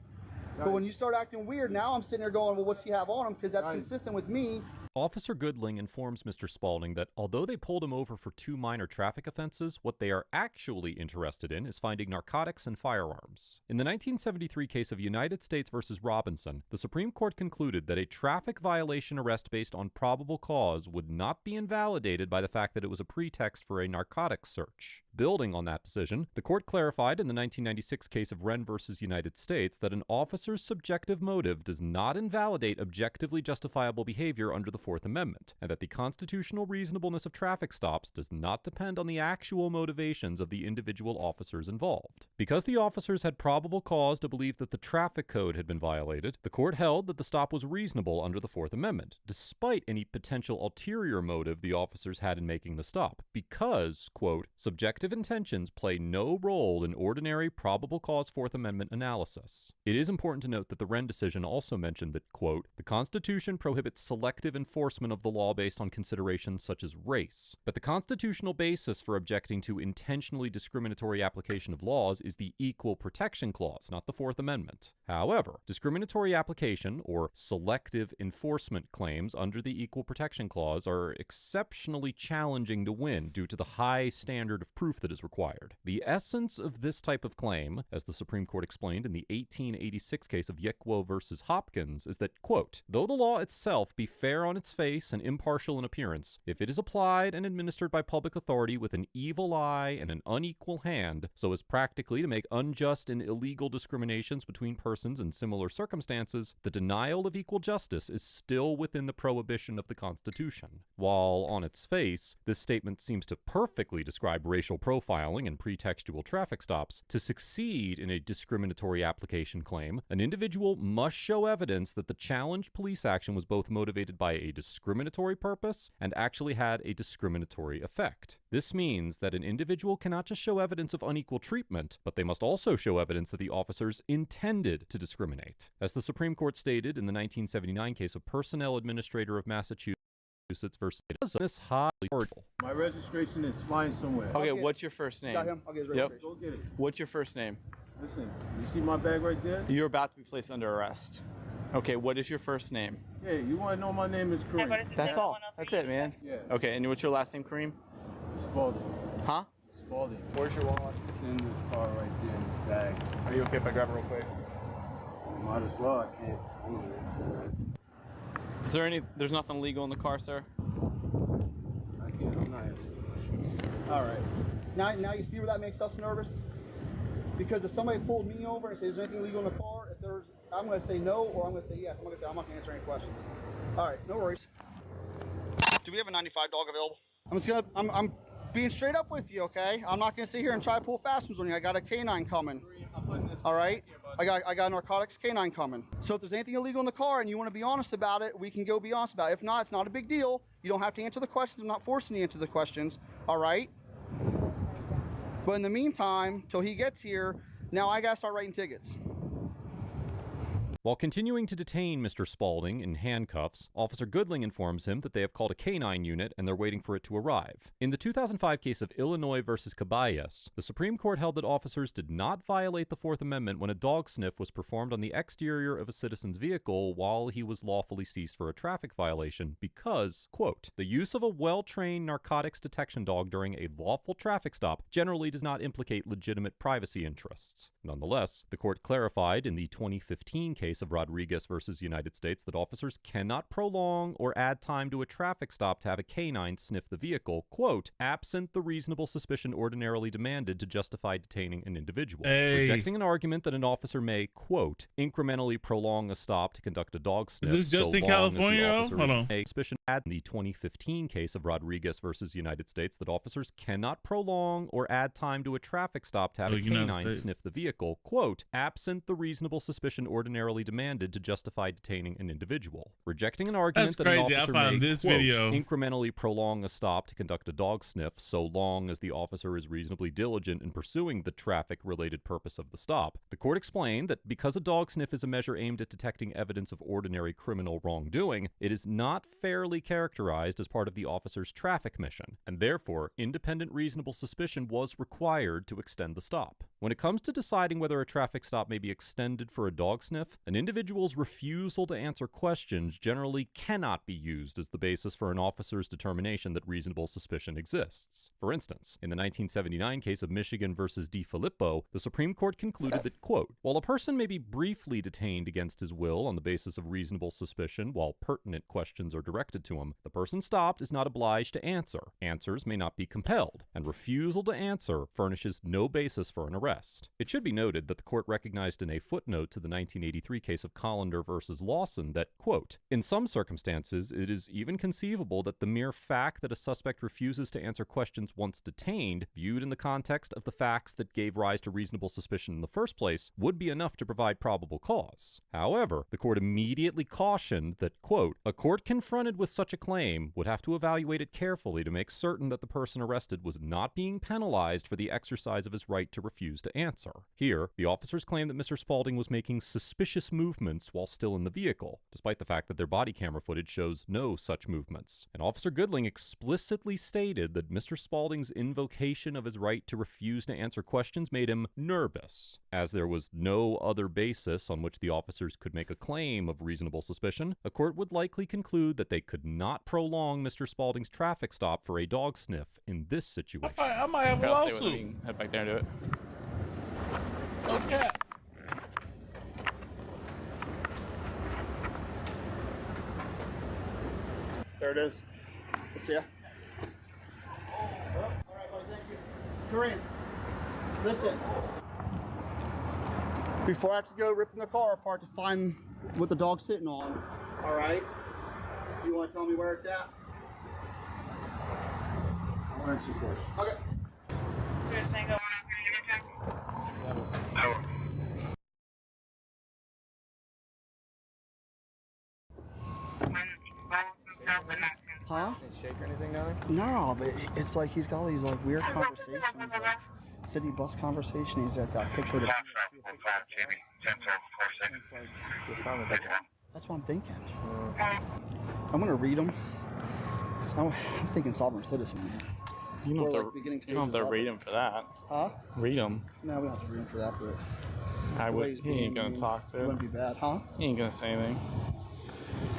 But when you start acting weird, now I'm sitting there going, well, what's he have on him? Because that's consistent with me.
Officer Goodling informs Mr. Spaulding that although they pulled him over for 2 minor traffic offenses, what they are actually interested in is finding narcotics and firearms. In the 1973 case of United States versus Robinson, the Supreme Court concluded that a traffic violation arrest based on probable cause would not be invalidated by the fact that it was a pretext for a narcotics search. Building on that decision, the court clarified in the 1996 case of Wren versus United States that an officer's subjective motive does not invalidate objectively justifiable behavior under the Fourth Amendment, and that the constitutional reasonableness of traffic stops does not depend on the actual motivations of the individual officers involved. Because the officers had probable cause to believe that the traffic code had been violated, the court held that the stop was reasonable under the Fourth Amendment, despite any potential ulterior motive the officers had in making the stop, because, quote, subjective intentions play no role in ordinary probable cause Fourth Amendment analysis. It is important to note that the Wren decision also mentioned that, quote, the Constitution prohibits selective enforcement of the law based on considerations such as race, but the constitutional basis for objecting to intentionally discriminatory application of laws is the Equal Protection Clause, not the Fourth Amendment. However, discriminatory application or selective enforcement claims under the Equal Protection Clause are exceptionally challenging to win due to the high standard of proof proof that is required. The essence of this type of claim, as the Supreme Court explained in the 1886 case of Yekwo versus Hopkins, is that, quote, though the law itself be fair on its face and impartial in appearance, if it is applied and administered by public authority with an evil eye and an unequal hand, so as practically to make unjust and illegal discriminations between persons in similar circumstances, the denial of equal justice is still within the prohibition of the Constitution. While on its face, this statement seems to perfectly describe racial profiling and pretextual traffic stops, to succeed in a discriminatory application claim, an individual must show evidence that the challenged police action was both motivated by a discriminatory purpose and actually had a discriminatory effect. This means that an individual cannot just show evidence of unequal treatment, but they must also show evidence that the officers intended to discriminate. As the Supreme Court stated in the 1979 case of Personnel Administrator of Massachusetts versus this highly ordeal.
My registration is flying somewhere.
Okay, what's your first name?
Got him. I'll get his
Yep.
registration.
Go get it.
What's your first name?
Listen, you see my bag right there?
You're about to be placed under arrest. Okay, what is your first name?
Yeah, you want to know my name is Kareem.
That's all. That's it, man.
Yeah.
Okay, and what's your last name, Kareem?
Spalding.
Huh?
Spalding.
Where's your wallet?
It's in this car right there in the bag.
Are you okay if I grab it real quick?
Might as well, I can't. I don't know.
There's nothing illegal in the car, sir?
I can't, I'm not answering.
All right. Now you see where that makes us nervous? Because if somebody pulled me over and says, is there anything illegal in the car? I'm going to say no, or I'm going to say yes. I'm not going to answer any questions. All right, no worries.
Do we have a 95 dog available?
I'm being straight up with you, okay? I'm not going to sit here and try to pull fast ones on you. I got a canine coming. All right? I got a narcotics canine coming. So if there's anything illegal in the car and you want to be honest about it, we can go be honest about it. If not, it's not a big deal. You don't have to answer the questions. I'm not forcing you to answer the questions. All right? But in the meantime, till he gets here, now I got to start writing tickets.
While continuing to detain Mr. Spalding in handcuffs, Officer Goodling informs him that they have called a canine unit and they're waiting for it to arrive. In the 2005 case of Illinois versus Caballas, the Supreme Court held that officers did not violate the Fourth Amendment when a dog sniff was performed on the exterior of a citizen's vehicle while he was lawfully seized for a traffic violation because, quote, the use of a well-trained narcotics detection dog during a lawful traffic stop generally does not implicate legitimate privacy interests. Nonetheless, the court clarified in the 2015 case of Rodriguez versus United States that officers cannot prolong or add time to a traffic stop to have a canine sniff the vehicle, quote, absent the reasonable suspicion ordinarily demanded to justify detaining an individual. Rejecting an argument that an officer may, quote, incrementally prolong a stop to conduct a dog sniff.
Is this just in California? Hold on.
Suspicion in the 2015 case of Rodriguez versus United States that officers cannot prolong or add time to a traffic stop to have a canine sniff the vehicle, quote, absent the reasonable suspicion ordinarily demanded to justify detaining an individual. Rejecting an argument that an officer may, quote, incrementally prolong a stop to conduct a dog sniff so long as the officer is reasonably diligent in pursuing the traffic-related purpose of the stop. The court explained that because a dog sniff is a measure aimed at detecting evidence of ordinary criminal wrongdoing, it is not fairly characterized as part of the officer's traffic mission, and therefore independent reasonable suspicion was required to extend the stop. When it comes to deciding whether a traffic stop may be extended for a dog sniff, an individual's refusal to answer questions generally cannot be used as the basis for an officer's determination that reasonable suspicion exists. For instance, in the 1979 case of Michigan versus DiFilippo, the Supreme Court concluded that, quote, while a person may be briefly detained against his will on the basis of reasonable suspicion while pertinent questions are directed to him, the person stopped is not obliged to answer. Answers may not be compelled, and refusal to answer furnishes no basis for an arrest. It should be noted that the court recognized in a footnote to the 1983 case of Collender versus Lawson that, quote, in some circumstances, it is even conceivable that the mere fact that a suspect refuses to answer questions once detained, viewed in the context of the facts that gave rise to reasonable suspicion in the first place, would be enough to provide probable cause. However, the court immediately cautioned that, quote, a court confronted with such a claim would have to evaluate it carefully to make certain that the person arrested was not being penalized for the exercise of his right to refuse refused to answer. Here, the officers claim that Mr. Spaulding was making suspicious movements while still in the vehicle, despite the fact that their body camera footage shows no such movements. And Officer Goodling explicitly stated that Mr. Spaulding's invocation of his right to refuse to answer questions made him nervous. As there was no other basis on which the officers could make a claim of reasonable suspicion, a court would likely conclude that they could not prolong Mr. Spaulding's traffic stop for a dog sniff in this situation.
I might have a lawsuit.
Head back there and do it.
Okay.
There it is. See ya. All right, buddy, thank you. Kareem, listen. Before I have to go ripping the car apart to find what the dog's sitting on, all right? You want to tell me where it's at?
I'll answer your question.
Okay. Huh?
Shake or anything down there?
No, but it's like he's got all these like weird conversations, like city bus conversation. He's like got a picture of the. It's like, that's what I'm thinking. I'm gonna read them. I'm thinking sovereign citizen.
You don't
Or,
have
like, beginning
to, you don't have to
stages
read
of
them for that.
Huh?
Read them.
No, we don't have to read them for that, but.
I
the way
would.
he's
He ain't
being,
gonna talk to
it
it.
wouldn't be bad, huh?
He ain't gonna say anything.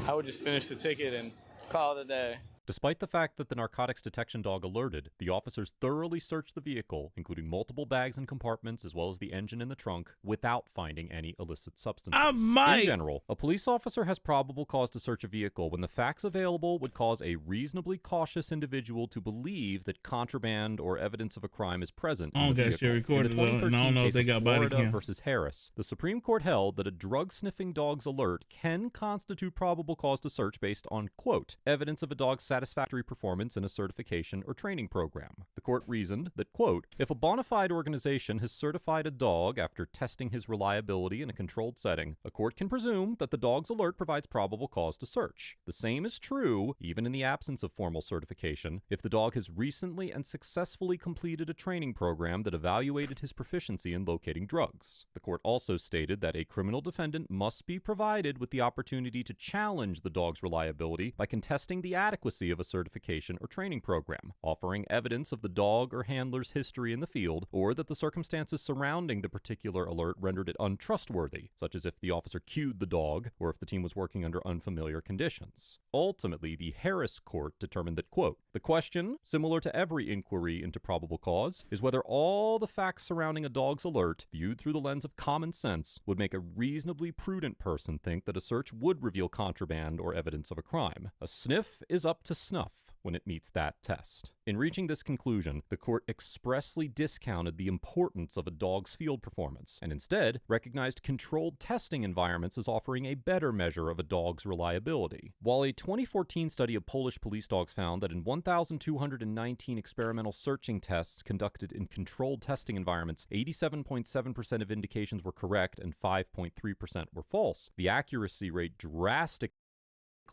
I would just finish the ticket and call it a day.
Despite the fact that the narcotics detection dog alerted, the officers thoroughly searched the vehicle, including multiple bags and compartments as well as the engine and the trunk, without finding any illicit substances. In general, a police officer has probable cause to search a vehicle when the facts available would cause a reasonably cautious individual to believe that contraband or evidence of a crime is present in the
Okay,
vehicle.
she recorded
In the
it, and I
2013
don't know if
case
they
of
got body
Florida
cam.
versus Harris, the Supreme Court held that a drug-sniffing dog's alert can constitute probable cause to search based on, quote, evidence of a dog's satisfactory performance in a certification or training program. The court reasoned that, quote, if a bona fide organization has certified a dog after testing his reliability in a controlled setting, a court can presume that the dog's alert provides probable cause to search. The same is true, even in the absence of formal certification, if the dog has recently and successfully completed a training program that evaluated his proficiency in locating drugs. The court also stated that a criminal defendant must be provided with the opportunity to challenge the dog's reliability by contesting the adequacy of a certification or training program, offering evidence of the dog or handler's history in the field, or that the circumstances surrounding the particular alert rendered it untrustworthy, such as if the officer cued the dog, or if the team was working under unfamiliar conditions. Ultimately, the Harris court determined that, quote, the question, similar to every inquiry into probable cause, is whether all the facts surrounding a dog's alert, viewed through the lens of common sense, would make a reasonably prudent person think that a search would reveal contraband or evidence of a crime. A sniff is up to snuff when it meets that test. In reaching this conclusion, the court expressly discounted the importance of a dog's field performance and instead recognized controlled testing environments as offering a better measure of a dog's reliability. While a 2014 study of Polish police dogs found that in 1,219 experimental searching tests conducted in controlled testing environments, 87.7% of indications were correct and 5.3% were false, the accuracy rate drastically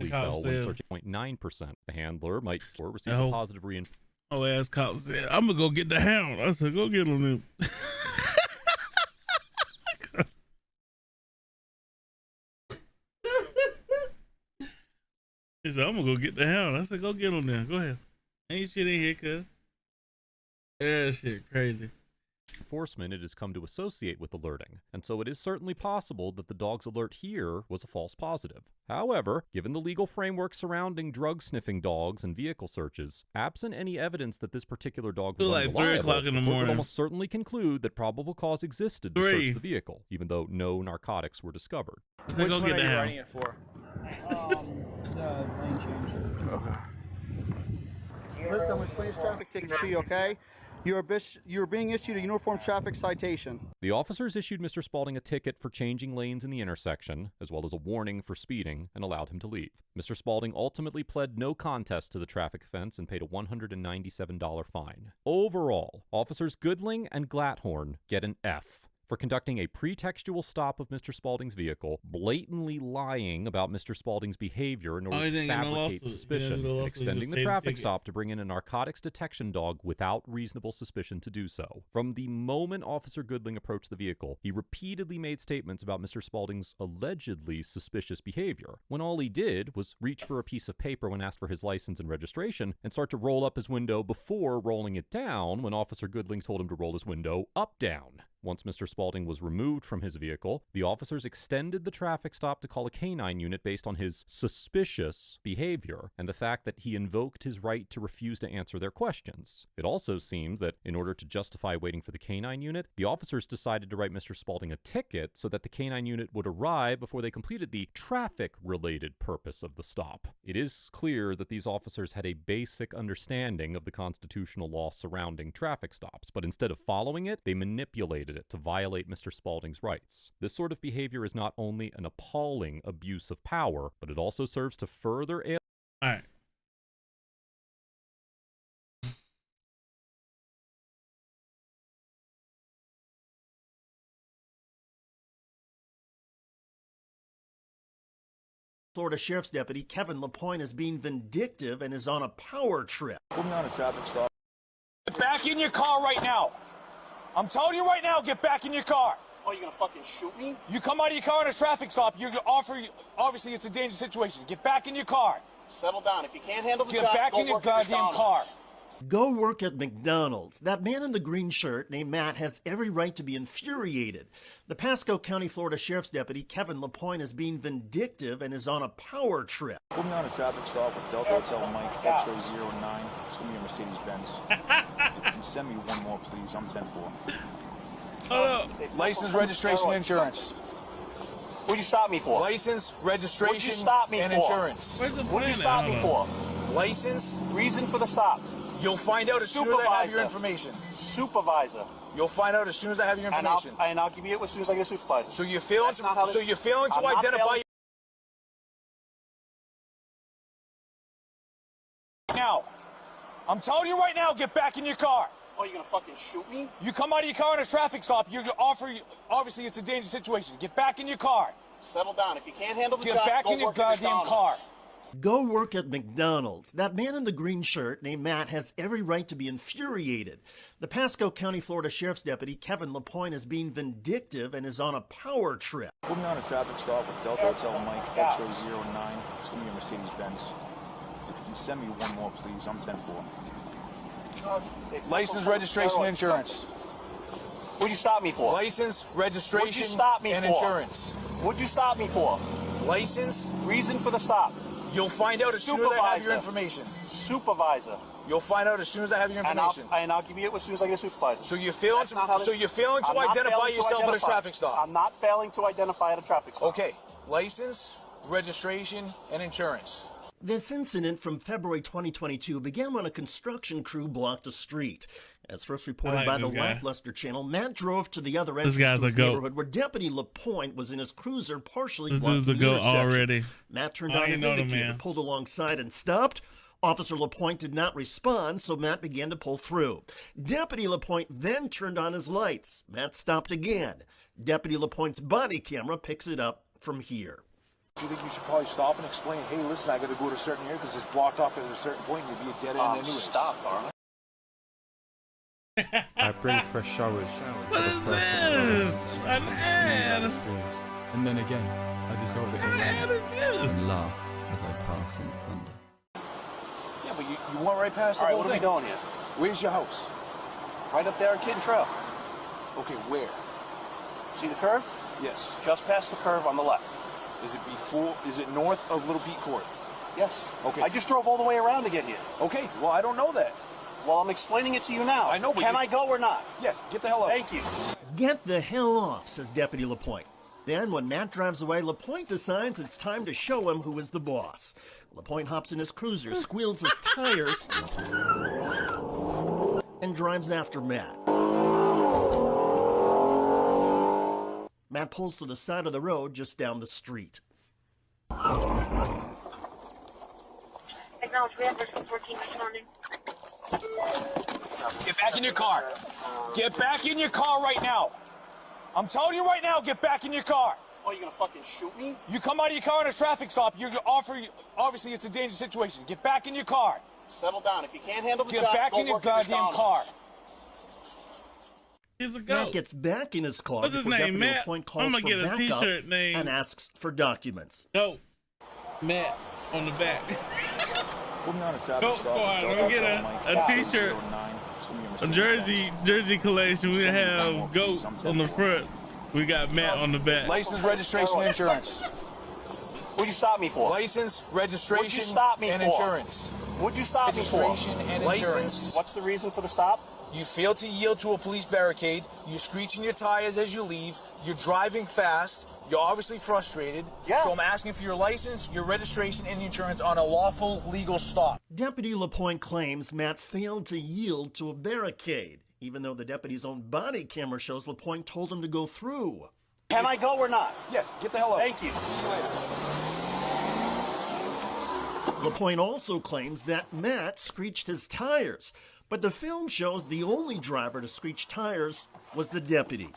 fell when searching 0.9%. The handler might receive a positive reinforcement.
Oh, ass cop said, I'm gonna go get the hound. I said, go get him then. He said, I'm gonna go get the hound. I said, go get him then. Go ahead. Ain't shit in here, cuz. Yeah, shit crazy.
Enforcement it has come to associate with alerting, and so it is certainly possible that the dog's alert here was a false positive. However, given the legal framework surrounding drug-sniffing dogs and vehicle searches, absent any evidence that this particular dog was
like 3 o'clock in the
the court would
morning.
almost certainly conclude that probable cause existed to search the vehicle, even though no narcotics were discovered.
So
Which
go
one
get
are
the
you
hound.
writing it for?
The lane change.
Okay.
Listen, I'm gonna explain this traffic ticket to you, okay? You're being issued a uniform traffic citation.
The officers issued Mr. Spaulding a ticket for changing lanes in the intersection, as well as a warning for speeding, and allowed him to leave. Mr. Spaulding ultimately pled no contest to the traffic offense and paid a $197 fine. Overall, officers Goodling and Glathorn get an F for conducting a pretextual stop of Mr. Spaulding's vehicle, blatantly lying about Mr. Spaulding's behavior in order to fabricate suspicion, and extending the traffic stop to bring in a narcotics detection dog without reasonable suspicion to do so. From the moment Officer Goodling approached the vehicle, he repeatedly made statements about Mr. Spaulding's allegedly suspicious behavior, when all he did was reach for a piece of paper when asked for his license and registration and start to roll up his window before rolling it down when Officer Goodling told him to roll his window up-down. Once Mr. Spaulding was removed from his vehicle, the officers extended the traffic stop to call a canine unit based on his suspicious behavior and the fact that he invoked his right to refuse to answer their questions. It also seems that in order to justify waiting for the canine unit, the officers decided to write Mr. Spaulding a ticket so that the canine unit would arrive before they completed the traffic-related purpose of the stop. It is clear that these officers had a basic understanding of the constitutional law surrounding traffic stops, but instead of following it, they manipulated it to violate Mr. Spaulding's rights. This sort of behavior is not only an appalling abuse of power, but it also serves to further alienate.
All right.
Florida Sheriff's Deputy Kevin LaPointe is being vindictive and is on a power trip.
Put me on a traffic stop. Get back in your car right now. I'm telling you right now, get back in your car.
Oh, you gonna fucking shoot me?
You come out of your car on a traffic stop, obviously it's a dangerous situation. Get back in your car.
Settle down. If you can't handle the
Get
job,
back
go
in your
work at
goddamn car.
Go work at McDonald's. That man in the green shirt named Matt has every right to be infuriated. The Pasco County, Florida Sheriff's Deputy Kevin LaPointe is being vindictive and is on a power trip.
Put me on a traffic stop with Delta Hotel Mike, X-ray 09. It's gonna be a Mercedes-Benz. If you send me one more, please. I'm 10-4. License, registration, insurance.
What'd you stop me for?
License, registration,
What'd you stop me
and
for?
insurance.
What'd you stop me for?
License.
Reason for the stop.
You'll find out as soon as I have your information.
Supervisor.
You'll find out as soon as I have your information.
And I'll give you it as soon as I get a supervisor.
So you're failing to identify now. I'm telling you right now, get back in your car.
Oh, you gonna fucking shoot me?
You come out of your car on a traffic stop, obviously it's a dangerous situation. Get back in your car.
Settle down. If you can't handle the job,
get back in your goddamn car.
Go work at McDonald's. That man in the green shirt named Matt has every right to be infuriated. The Pasco County, Florida Sheriff's Deputy Kevin LaPointe is being vindictive and is on a power trip.
Put me on a traffic stop with Delta Hotel Mike, X-ray 09. It's gonna be a Mercedes-Benz. If you can send me one more, please. I'm 10-4. License, registration, insurance.
What'd you stop me for?
License, registration, and
for?
insurance.
What'd you stop me for?
License.
Reason for the stop.
You'll find out as soon as I have your information.
Supervisor.
You'll find out as soon as I have your information.
And I'll give you it as soon as I get a supervisor.
So you're failing to identify yourself at a traffic stop.
I'm not failing to identify at a traffic stop.
Okay. License, registration, and insurance.
This incident from February 2022 began when a construction crew blocked a street. As first reported by the Lackluster channel, Matt drove to the other entrance to his neighborhood where Deputy LaPointe was in his cruiser partially blocking the intersection.
Already.
Matt turned on his indicator, pulled alongside, and stopped. Officer LaPointe did not respond, so Matt began to pull through. Deputy LaPointe then turned on his lights. Matt stopped again. Deputy LaPointe's body camera picks it up from here.
Do you think you should probably stop and explain, hey, listen, I got to go to a certain area because it's blocked off at a certain point and you'd be a dead end anyway.
Stop, darling.
I bring fresh showers.
What is this? An ad.
And then again, I dissolve it and laugh as I pass in thunder.
Yeah, but you went right past the whole thing.
What are we doing here?
Where's your house?
Right up there on Kitten Trail.
Okay, where?
See the curve?
Yes.
Just past the curve on the left.
Is it north of Little Beat Court?
Yes.
Okay.
I just drove all the way around to get here.
Okay, well, I don't know that.
Well, I'm explaining it to you now.
I know, but
Can I go or not?
Yeah, get the hell off.
Thank you.
Get the hell off, says Deputy LaPointe. Then, when Matt drives away, LaPointe decides it's time to show him who is the boss. LaPointe hops in his cruiser, squeals his tires, and drives after Matt. Matt pulls to the side of the road just down the street.
Acknowledge, we have version 14 responding.
Get back in your car. Get back in your car right now. I'm telling you right now, get back in your car.
Oh, you gonna fucking shoot me?
You come out of your car in a traffic stop, obviously it's a dangerous situation. Get back in your car.
Settle down. If you can't handle the
Get
job,
back
go
in your
work at
goddamn car.
He's a
Matt
goat.
gets back in his car
What's his
before
name,
Deputy
Matt?
LaPointe calls
I'm gonna
for
get a
backup
t-shirt named
and asks for documents.
Go, Matt on the back.
Moving on to traffic
Goat
stop.
Squad. Let me get a t-shirt, a jersey collection. We have goats on the front. We got Matt on the back.
License, registration, and insurance.
What'd you stop me for?
License, registration,
What'd you stop me
and
for?
insurance.
What'd you stop me for?
Registration and insurance.
License. What's the reason for the stop?
You failed to yield to a police barricade. You're screeching your tires as you leave. You're driving fast. You're obviously frustrated.
Yeah.
So I'm asking for your license, your registration, and insurance on a lawful, legal stop.
Deputy LaPointe claims Matt failed to yield to a barricade, even though the deputy's own body camera shows LaPointe told him to go through.
Can I go or not?
Yeah, get the hell out.
Thank you.
LaPointe also claims that Matt screeched his tires, but the film shows the only driver to screech tires was the deputy.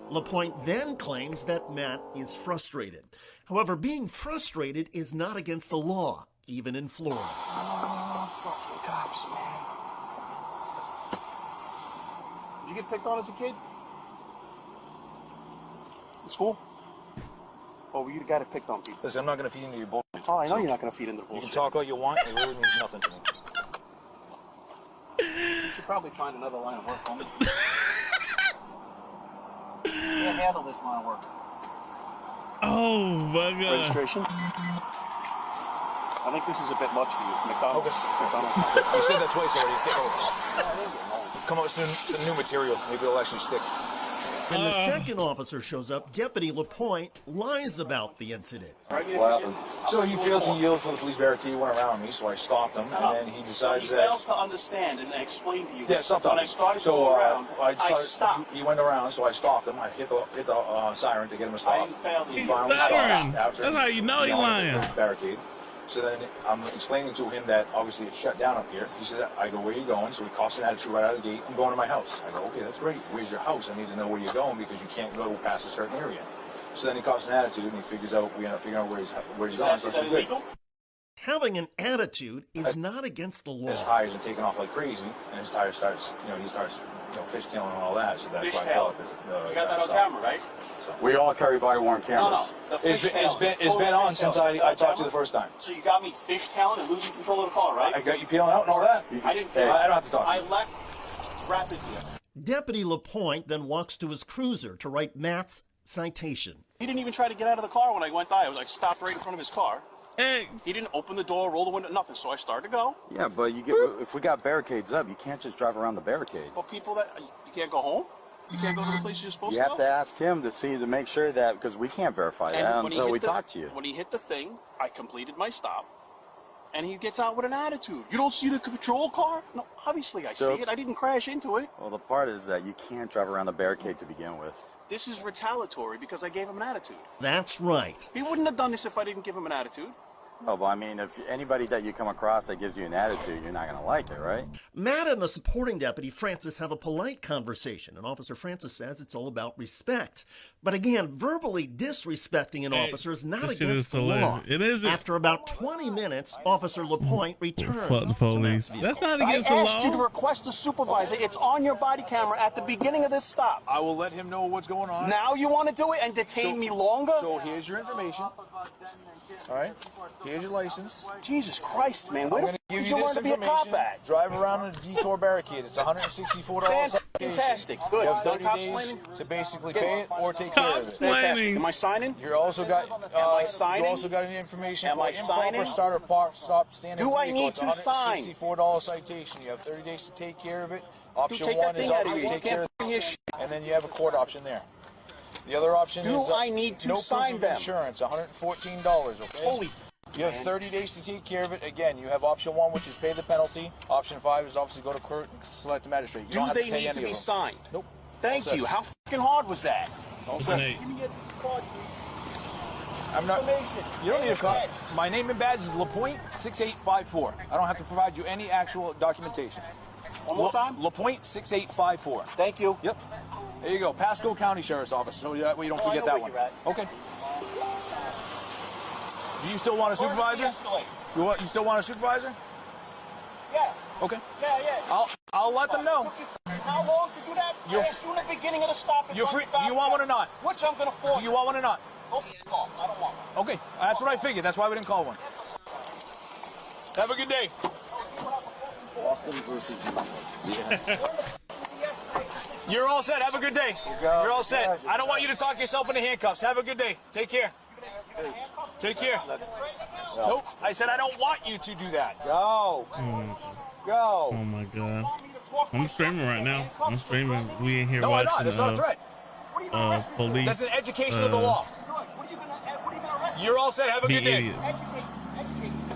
LaPointe then claims that Matt is frustrated. However, being frustrated is not against the law, even in Florida.
Oh, fucking cops, man. Did you get picked on as a kid? In school? Oh, well, you got it picked on people.
Listen, I'm not going to feed into your bullshit.
Oh, I know you're not going to feed into the
You
bullshit.
can talk all you want. It really means nothing to me.
You should probably find another line of work, homie. Can't handle this line of work.
Oh my God.
Registration? I think this is a bit much for you. McDonald's.
You said that twice already. Stick over. Come up with some new material. Maybe it'll actually stick.
When the second officer shows up, Deputy LaPointe lies about the incident.
What happened? So he failed to yield for the police barricade. He went around me, so I stopped him, and then he decides
he
that...
fails to understand and explain to you.
Yeah, sometimes.
When I started to go around, I stopped.
He went around, so I stopped him. I hit the siren to get him to stop.
I didn't fail the
He's stuttering. That's how you know he's lying.
Barricade. So then I'm explaining to him that obviously it's shut down up here. He said, I go, where are you going? So he coughs an attitude right out of the gate. I'm going to my house. I go, okay, that's great. Where's your house? I need to know where you're going because you can't go past a certain area. So then he coughs an attitude and he figures out, we end up figuring out where he's going. So
is that illegal?
Having an attitude is not against the law.
His tires are taking off like crazy, and his tire starts, he starts fishtailing and all that. So that's why I call it.
You got that on camera, right?
We all carry body-worn cameras.
No.
It's been on since I talked to you the first time.
So you got me fishtailing and losing control of the car, right?
I got you peeling out and all that.
I didn't.
I don't have to talk.
I left rapidly.
Deputy LaPointe then walks to his cruiser to write Matt's citation.
He didn't even try to get out of the car when I went by. I was like stopped right in front of his car.
Hey.
He didn't open the door, roll the window, nothing. So I started to go.
Yeah, but if we got barricades up, you can't just drive around the barricade.
But people that you can't go home. You can't go to the place you're supposed
You
to
have
go.
to ask him to make sure that, because we can't verify that until we talk to you.
When he hit the thing, I completed my stop, and he gets out with an attitude. You don't see the patrol car? No, obviously I see it. I didn't crash into it.
Well, the part is that you can't drive around the barricade to begin with.
This is retaliatory because I gave him an attitude.
That's right.
He wouldn't have done this if I didn't give him an attitude.
Oh, but I mean, if anybody that you come across that gives you an attitude, you're not going to like it, right?
Matt and the supporting deputy, Francis, have a polite conversation, and Officer Francis says it's all about respect. But again, verbally disrespecting an officer is not against the law.
It isn't.
After about 20 minutes, Officer LaPointe returns.
Fuck the police. That's not against the
I
law.
asked you to request a supervisor. It's on your body camera at the beginning of this stop.
I will let him know what's going on.
Now you want to do it and detain me longer?
So here's your information. All right. Here's your license.
Jesus Christ, man. Where the
give
did
you
you learn
this
to be a cop
information.
at?
Drive around in a detour barricade. It's $164.
Fantastic. Good.
You have 30
Cop
days
explaining?
to basically pay it or take care of it.
Fantastic. Am I signing?
You're also got.
Am I signing?
You also got any information.
Am I signing?
Improper starter park stop standing.
Do I
vehicle.
need
It's
to sign?
$164 citation. You have 30 days to take care of it. Option
take that
one is
thing out of
obviously
here.
take
You
care
can't
of
f***ing
this, and then you have a court option there. The other option
Do
is
I need to
no
sign
proof of
them?
Insurance, $114. Okay.
Holy
You have 30 days to take care of it. Again, you have option one, which is pay the penalty. Option 5 is obviously go to court and select the magistrate. You don't
Do
have
they
to pay
need
any
to
of
be
them.
signed?
Nope.
Thank
All set.
you. How fucking hard was that?
All set.
Give me your card, please.
I'm not. You don't need a card. My name and badge is LaPointe 6854. I don't have to provide you any actual documentation.
One more time?
LaPointe 6854.
Thank you.
Yep. There you go. Pasco County Sheriff's Office. So that way you don't forget that one. Okay. Do you still want a supervisor? You still want a supervisor?
Yeah.
Okay.
Yeah.
I'll let them know.
How long to do that?
You're
in the beginning of the stop.
You're free. You want one or not?
Which I'm gonna forward.
Do you want one or not?
Okay, call. I don't want one.
Okay. That's what I figured. That's why we didn't call one. Have a good day.
Austin versus
You're all set. Have a good day. You're all set. I don't want you to talk yourself into handcuffs. Have a good day. Take care. Take care. Nope. I said I don't want you to do that.
Go.
Oh my god. I'm streaming right now. I'm streaming. We in here
No, I'm
watching
not. That's not a threat.
police.
That's an education of the law. You're all set. Have a
Be
good day.
idiots.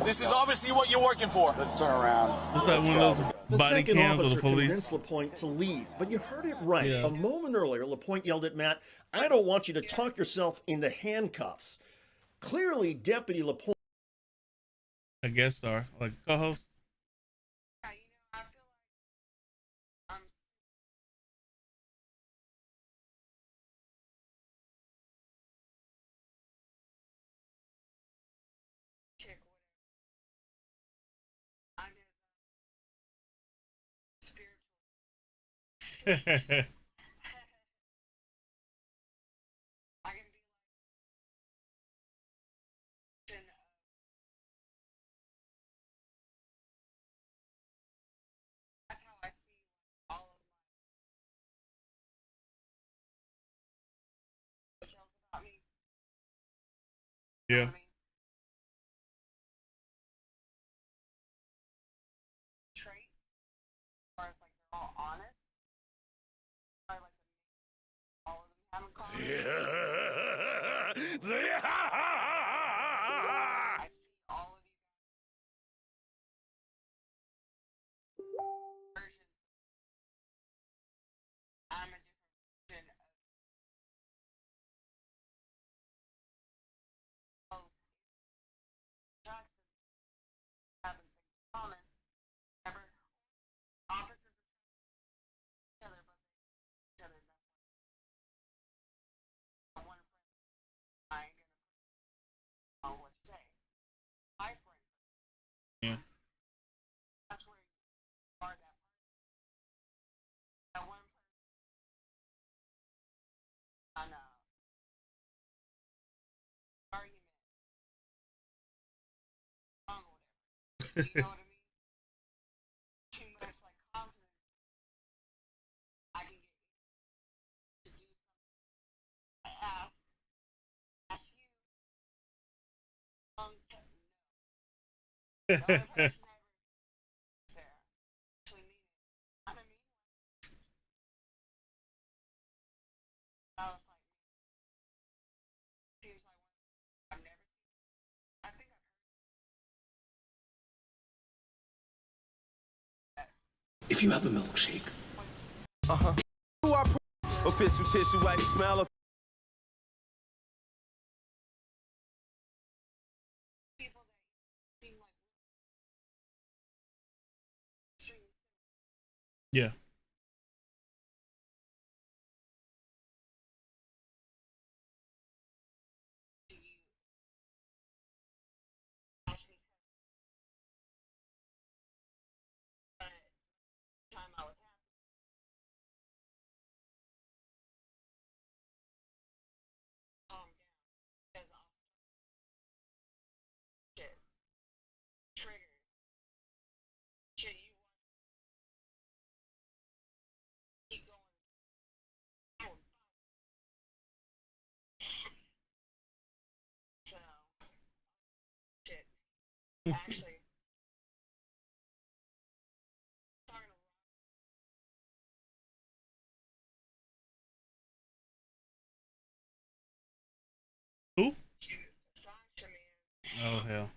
This is obviously what you're working for.
Let's turn around.
It's like one of those
The
body
second
cams of the
officer
police.
convinced LaPointe to leave, but you heard it right.
Yeah.
A moment earlier, LaPointe yelled at Matt, "I don't want you to talk yourself into handcuffs." Clearly, Deputy LaPointe.
A guest star, like co-host. Yeah. Yeah.
If you have a milkshake.
Official tissue, white smell of.
Yeah.
Actually,
who? Oh hell.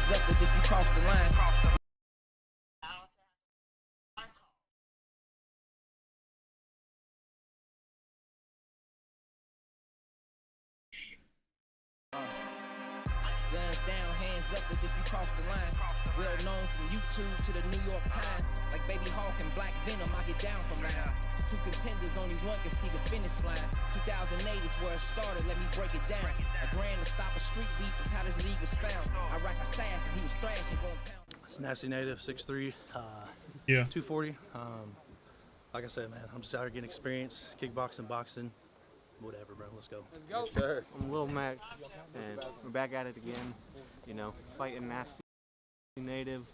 hands up if you cross the line. Guns down, hands up if you cross the line. Well known from YouTube to the New York Times. Like Baby Hawk and Black Venom, I get down from line. Two contenders, only one can see the finish line. 2008 is where it started, let me break it down. A grand to stop a street beef is how this league was found. Iraq assassin, he was thrashing, going pound.
It's Nasty Native, 6'3",
yeah,
240. Like I said, man, I'm just out here getting experience, kickboxing, boxing, whatever, bro. Let's go.
Let's go. Yes, sir. I'm Lil Mac, and we're back at it again. You know, fighting Nasty Native.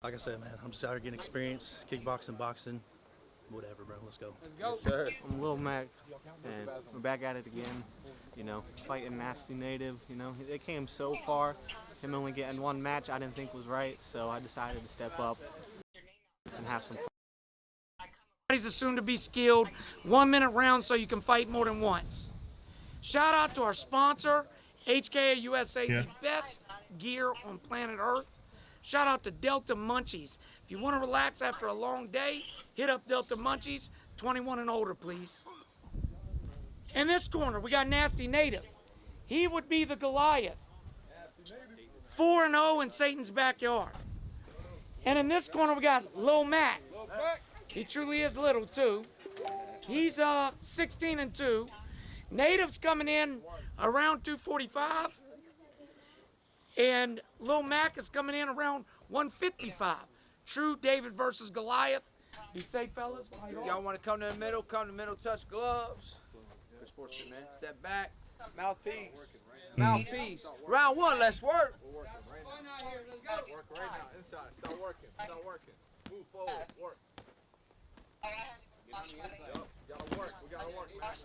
Like I said, man, I'm just out here getting experience, kickboxing, boxing, whatever, bro. Let's go.
Let's go. Yes, sir. I'm Lil Mac, and we're back at it again. You know, fighting Nasty Native. You know, they came so far. Him only getting one match I didn't think was right, so I decided to step up and have some fun.
He's assumed to be skilled. 1 minute round so you can fight more than once. Shout out to our sponsor, HK USA, the best gear on planet Earth. Shout out to Delta Munchies. If you want to relax after a long day, hit up Delta Munchies, 21 and older, please. In this corner, we got Nasty Native. He would be the Goliath. 4-0 in Satan's backyard. And in this corner, we got Lil Mac. He truly is little, too. He's 16-2. Native's coming in around 245. And Lil Mac is coming in around 155. True David versus Goliath. Be safe, fellas.
Y'all want to come to the middle? Come to the middle, touch gloves. Good sportsman, man. Step back. Mouthpiece. Mouthpiece. Round one, let's work. Work right now. Inside. Start working. Move forward. Work. Get on the inside. Gotta work. We gotta work, man.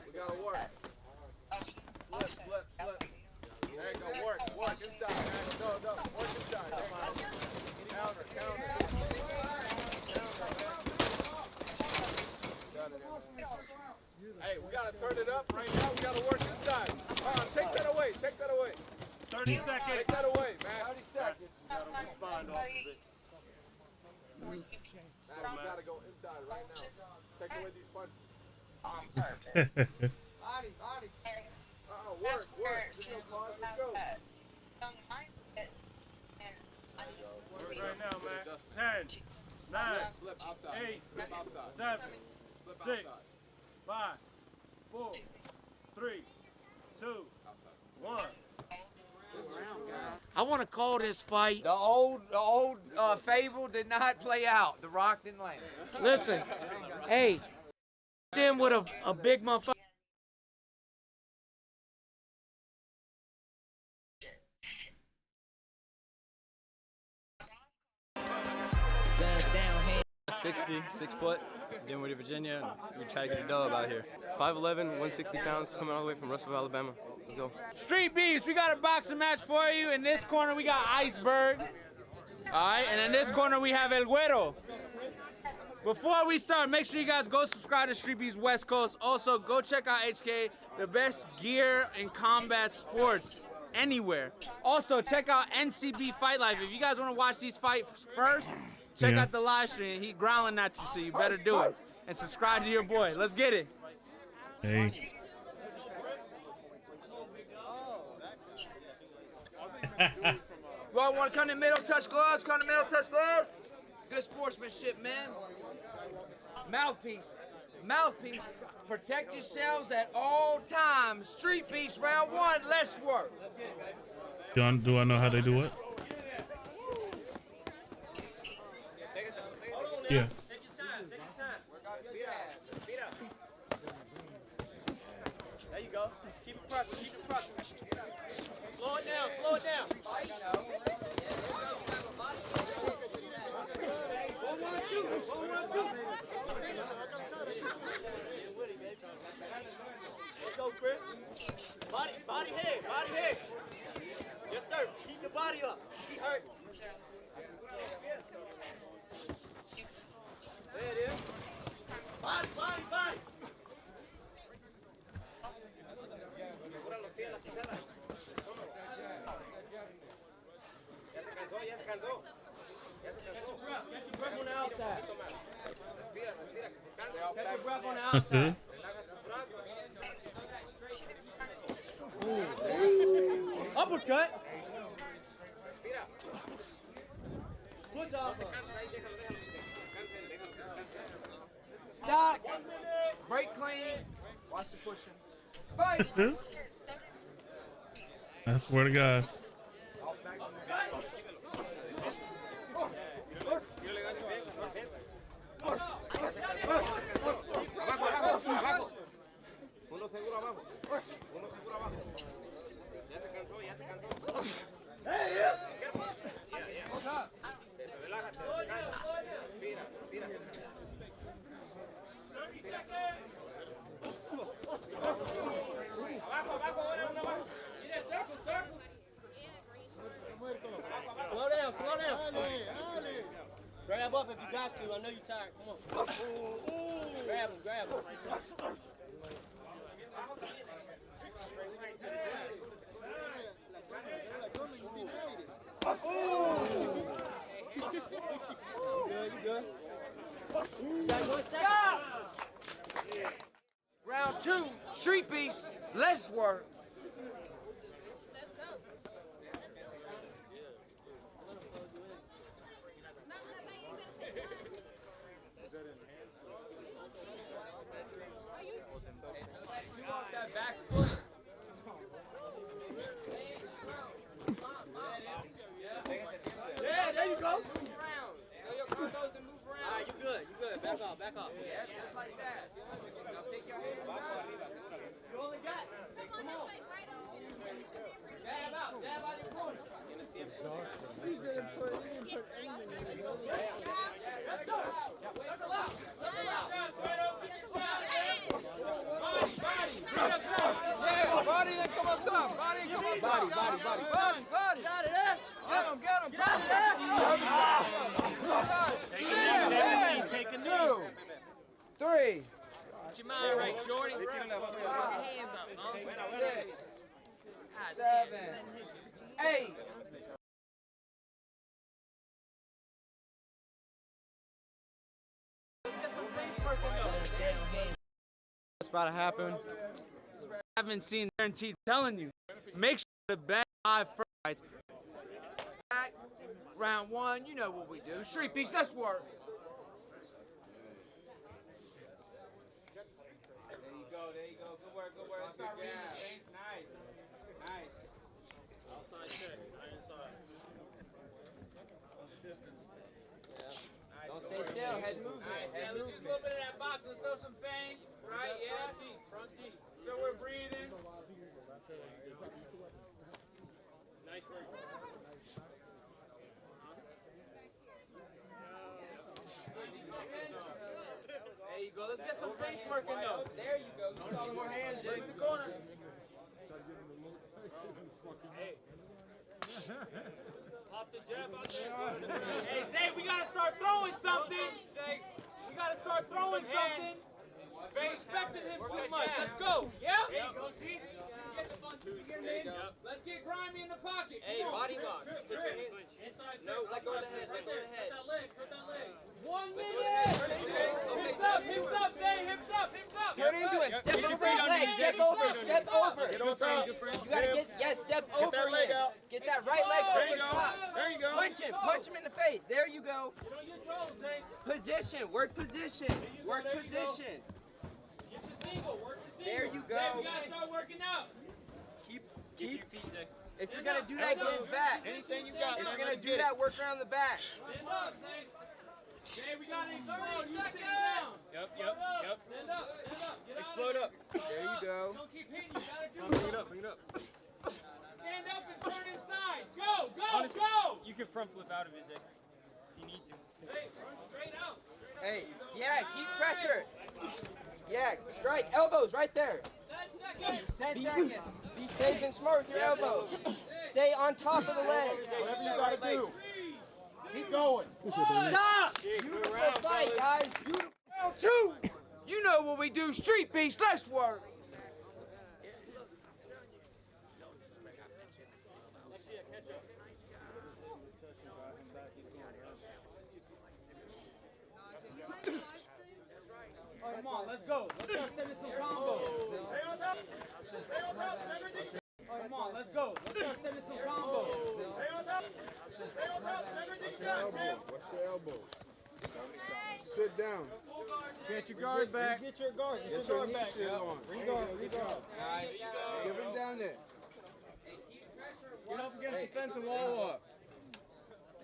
We gotta work. Slip. There you go. Work inside, man. No. Work inside. There you go. Counter. Hey, we gotta turn it up right now. We gotta work inside. Take that away.
30 seconds.
Take that away, man. 30 seconds.
Gotta respond off of it.
Man, we gotta go inside right now. Take away these punches. On purpose. Body. Work. There's no pause. Let's go.
Work right now, man. 10, 9, 8, 7, 6, 5, 4, 3, 2, 1. I want to call this fight.
The old fable did not play out. The Rock didn't land.
Listen, hey, them with a big motherfucker.
Guns down, hands.
60, 6 foot, Dinwiddie, Virginia. We try to get a dub out here. 5'11", 160 pounds, coming all the way from Russellville, Alabama. Let's go.
Street Beefs, we got a boxing match for you. In this corner, we got Iceberg. All right, and in this corner, we have El Güero. Before we start, make sure you guys go subscribe to Street Beefs West Coast. Also, go check out HK, the best gear in combat sports anywhere. Also, check out NCB Fight Life. If you guys want to watch these fights first, check out the live stream. He growling at you, so you better do it. And subscribe to your boy. Let's get it.
Hey.
You all want to come to the middle, touch gloves? Come to the middle, touch gloves? Good sportsmanship, man. Mouthpiece. Protect yourselves at all times. Street Beefs, round one. Let's work.
Do I know how they do it? Yeah.
There you go. Keep it pressure. Slow it down. 1-1-2. Let's go, Chris. Body head. Yes, sir. Keep your body up. He hurt. There it is. Body.
Uppercut. Push off.
Stop. Break clean. Watch the pushing. Fight.
I swear to God.
Uno seguro abajo. Uno seguro abajo. Ya se cansó, ya se cansó. Relájate. Respira, respira. Abajo, abajo, ahora uno abajo. Mira, circle, circle.
Slow down, slow down. Grab up if you got to. I know you're tired. Come on. Grab him, grab him. You good?
Stop. Round 2, street beast. Let's work.
That back foot. Yeah, there you go. Alright, you good, you good. Back off, back off.
Yeah, just like that. Now take your hand out.
You only got. Come on. Jab out your corner. He's gonna put England in the let's go. Circle out. Circle out.
Body, then come up top. Body, come up top. Body. Got it, eh? Get him.
Take a knee.
2, 3.
Get your mind right, shorty. Put your hands up.
6, 7, 8.
What's about to happen? I haven't seen guaranteed. Telling you, make sure the best 5 fights.
Round 1, you know what we do. Street beast, let's work.
There you go. Good work. Nice. Outside check, inside. Distance. Yeah.
Don't stay still, head movement.
Nice. Let's use a little bit of that box. Let's throw some feints. Right, yeah. Front teeth. So we're breathing. Nice work. There you go. Let's get some face working though.
There you go. You got more hands in
the corner. Hey. Pop the jab out there. Hey, Zay, we gotta start throwing something. Zay, we gotta start throwing something. They expected him too much. Let's go. Yeah. There you go. See? Let's get grimy in the pocket.
Hey, body lock.
Inside.
No, let go of the head. Let go of the head.
Hit that leg.
1 minute.
Hips up, Zay. Hips up.
Turn into it. Step over his leg. Step over. Step over.
Get on top.
You gotta get, step over.
Get that leg out.
Get that right leg
There you
over
go.
top.
There you go.
Punch him in the face. There you go.
Get on your toes, Zay.
Position. Work position. Work position.
Get the single. Work the single.
There you go.
Zay, we gotta start working out.
Keep.
Your feet, Zay.
If you're gonna do that, get his back.
Anything you got,
If
man,
you're gonna
let's
do
get
that,
it.
work around the back.
Stand up, Zay. Zay, we got to explode. You sit down. Yep. Stand up. Get explode up.
There you go.
Don't keep hitting. You gotta do it. Bring it up. Stand up and turn inside. Go. You can front flip out of it, Zay. You need to. Hey, run straight out.
Hey, yeah, keep pressure. Yeah, strike. Elbows right there. 10 seconds. Be safe and smart with your elbows. Stay on top of the legs.
Whatever you gotta do. Keep going.
Stop! Beautiful fight, guys. Beautiful. Round 2. You know what we do. Street beast. Let's work.
go. Let's start sending some combos. Come on, let's go. Let's start sending some combos. Stay on top. Stay on top. Everything's done, Tim. What's your elbow? Sit down. Get your guard back. Get your guard. Get your guard back. Reguard. Give him down there. Get up against the fence and wall up.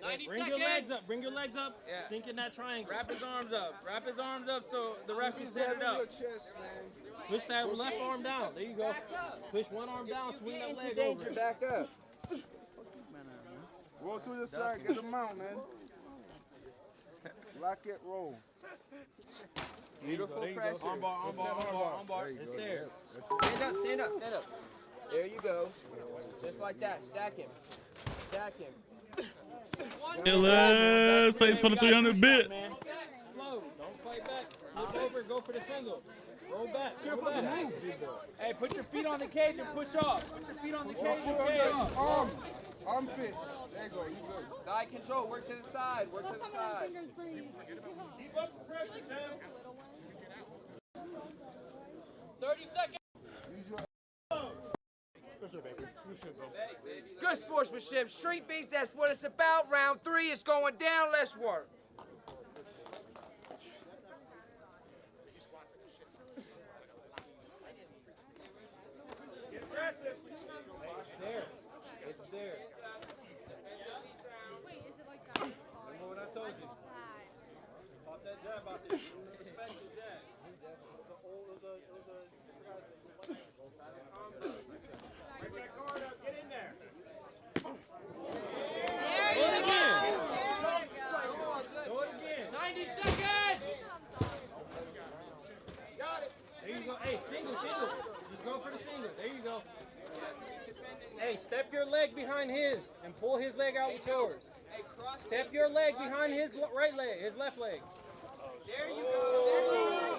90 Bring seconds. your legs up. Bring your legs up. Yeah. Sink in that triangle.
Wrap his arms up. Wrap his arms up so the ref can set it up.
Push that left arm down. There you go. Push one arm down. Swing that leg over. Back up.
Roll to the side, get them out, man. Lock it, roll.
Beautiful pressure.
Arm bar.
It's there. Stand up. There you go. Just like that. Stack him.
Killers, thanks for the 300 bits.
Explode. Don't fight back. Flip over. Go for the single. Roll back. Hey, put your feet on the cage and push off. Put your feet on the cage and push off.
Arm fit. There you go. You good.
Side control. Work to the side. Keep up the pressure, Tim. 30 seconds. Good sportsmanship. Street beats, that's what it's about. Round 3 is going down. Let's work. It's there. Remember what I told you. Pop that jab out there. Special jab. Bring that guard up. Get in there. Do it again. 90 seconds. Got it. There you go. Hey, single. Just go for the single. There you go. Hey, step your leg behind his and pull his leg out with yours. Step your leg behind his right leg, his left leg. There you go.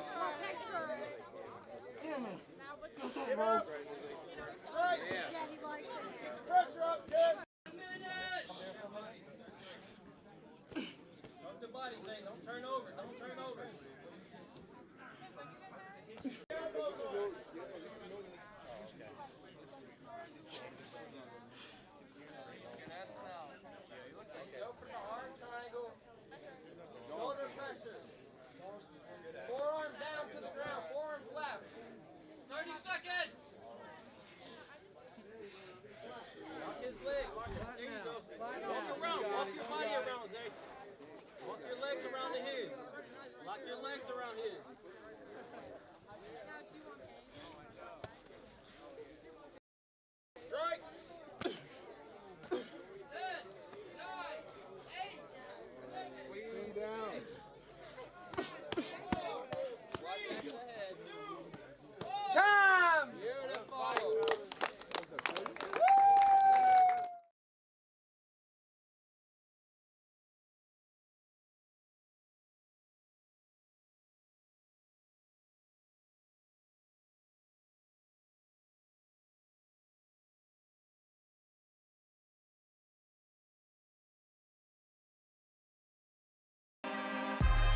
Give up. Strike. Pressure up, kid. Up the body, Zay. Don't turn over. Shoulder pressure. Forearm down to the ground. Forearm flat. 30 seconds. Walk his leg. There you go. Walk around. Walk your body around, Zay. Walk your legs around to his. Lock your legs around his. Strike. 10, 9, 8.
Swing down.
Time! Beautiful.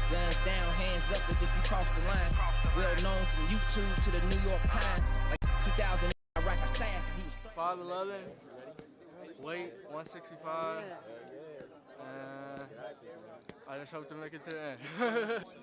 Guns down, hands up as if you crossed the line. Well known from YouTube to the New York Times. Like 2000, Iraq assassin. He was
5'11", weight 165. I just hope to make it to the end.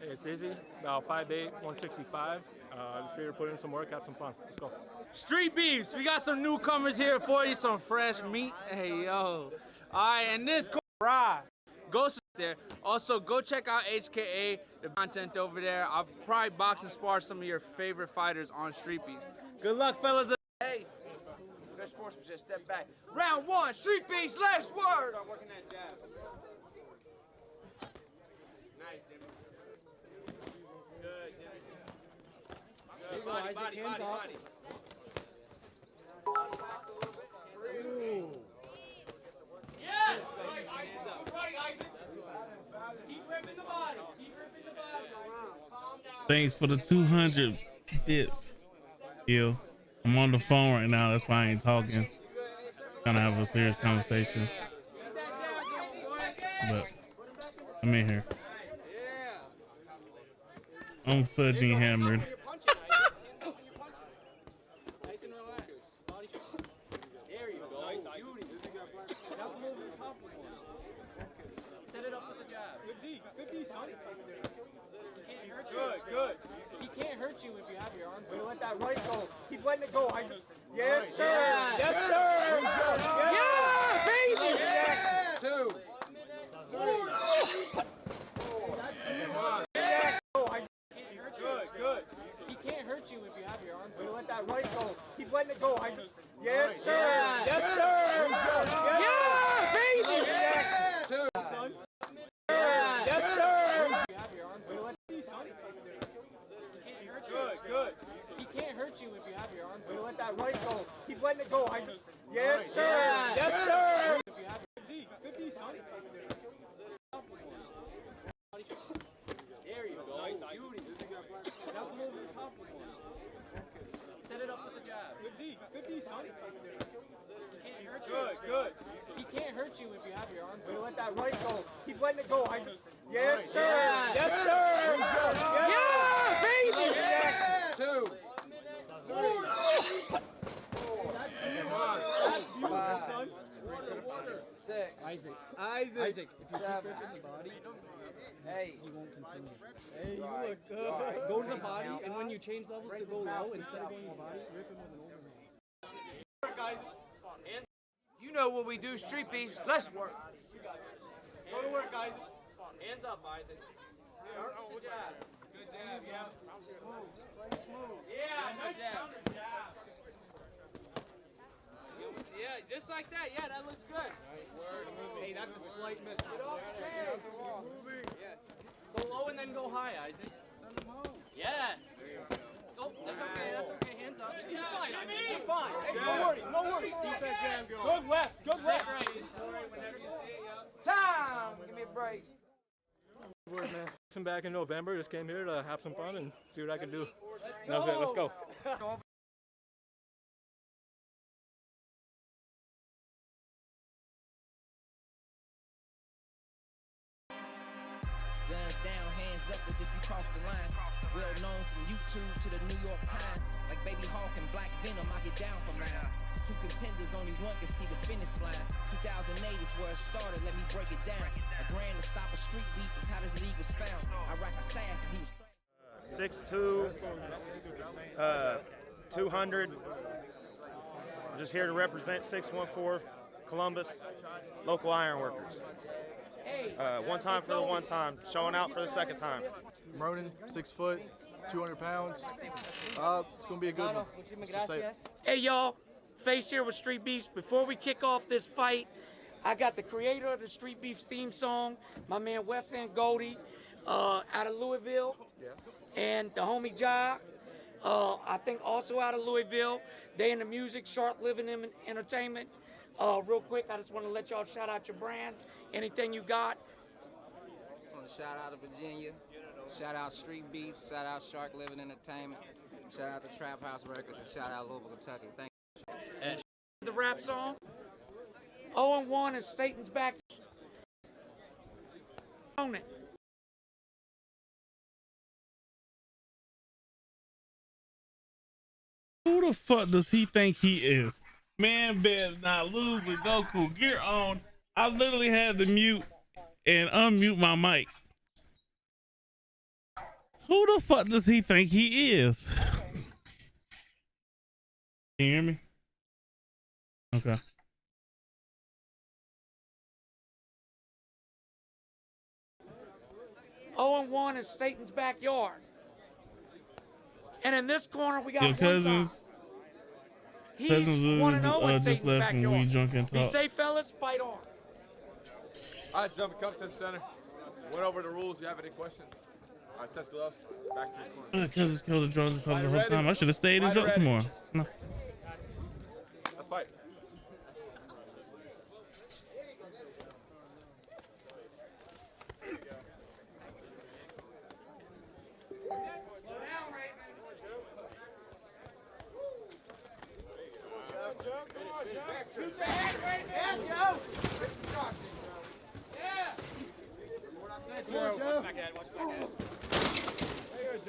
Hey, it's Izzy, about 5'8", 165. Just here to put in some work, have some fun. Let's go.
Street Beefs, we got some newcomers here for you, some fresh meat. Hey, yo. All right, and this ride. Go there. Also, go check out HKA, the content over there. I'll probably box and spar some of your favorite fighters on Street Beefs. Good luck, fellas. Hey, good sportsmanship. Step back. Round 1, Street Beefs. Let's work. Start working that jab. Nice, Jimmy. Good, Jimmy. Good. Body. Yes! Keep ripping the body.
Thanks for the 200 bits. Yo, I'm on the phone right now. That's why I ain't talking. Trying to have a serious conversation. But I'm in here. I'm fudging hammered.
Set it up with the jab. Good D, son. Good. He can't hurt you if you have your arms. Let that right go. Keep letting it go, Isaac. Yes, sir. Yeah. Yes, sir. Yeah, baby. Yeah. 2. Good. He can't hurt you if you have your arms. Let that right go. Keep letting it go, Isaac. Yes, sir. Yes, sir. Yeah, baby. 2. Yes, sir. You have your arms. Good. He can't hurt you if you have your arms. Let that right go. Keep letting it go, Isaac. Yes, sir. Yes, sir. Good D, son. There you go. Beauty. Now move to the top. Set it up with the jab. Good D, son. He can't hurt you. Good. He can't hurt you if you have your arms. Let that right go. Keep letting it go, Isaac. Yes, sir. Yes, sir. Yeah, baby. 2. 5. 6. Isaac. 7. 8. You won't continue. Hey, you look good. Go to the body, and when you change levels to go low, instead of going to the body, rip him with an overhand.
You know what we do, street beefs. Let's work.
Go to work, guys.
Hands up, Isaac. Start with the jab.
Good jab, yeah. Smooth.
Yeah, nice jab. Yeah, just like that. Yeah, that looks good.
Hey, that's a slight miss. Get off moving.
Yeah. Go low and then go high, Isaac. Yes. Oh, that's okay. Hands up.
You're fine. You're fine. Hey, no worries. Keep that jab going. Good left.
Right. Whenever you see it, time. Give me a break.
Man. Come back in November. Just came here to have some fun and see what I can do. That's it. Let's go.
Guns down, hands up as if you cross the line. Well known from YouTube to the New York Times. Like Baby Hawk and Black Venom, I get down from line. 2 contenders, only one can see the finish line. 2008 is where it started, let me break it down. A grand to stop a street beef is how this league was found. Iraq assassin, he was
6'2", 200. I'm just here to represent 614 Columbus, local ironworkers. One time for the one time, showing out for the second time.
Ronan, 6 foot, 200 pounds. It's going to be a good one.
Hey y'all, Face here with Street Beefs. Before we kick off this fight, I got the creator of the Street Beefs theme song, my man Wes and Goldie, out of Louisville, and the homie Ja, I think also out of Louisville. They in the music, Sharp Living Entertainment. Real quick, I just want to let y'all shout out your brands, anything you got.
I want to shout out to Virginia, shout out Street Beefs, shout out Shark Living Entertainment, shout out to Trap House Records, and shout out Louisville, Kentucky. Thank you.
And the rap song, 0-1 and Staten's back on it.
Who the fuck does he think he is? Man better not lose with Goku. Gear on. I literally had to mute and unmute my mic. Who the fuck does he think he is? Can you hear me? Okay.
Oh, 0-1 in Staten's backyard. And in this corner, we got
Your cousins.
He's
Cousins
1-0 in
just
Staten's
left and we
backyard.
drunk and
Be
talk.
safe, fellas. Fight on.
All right, gentlemen, come to the center. Went over the rules. You have any questions? All right, test gloves. Back to your corner.
My cousins killed the drugs the whole time. I should have stayed and drunk some more. No.
Let's fight.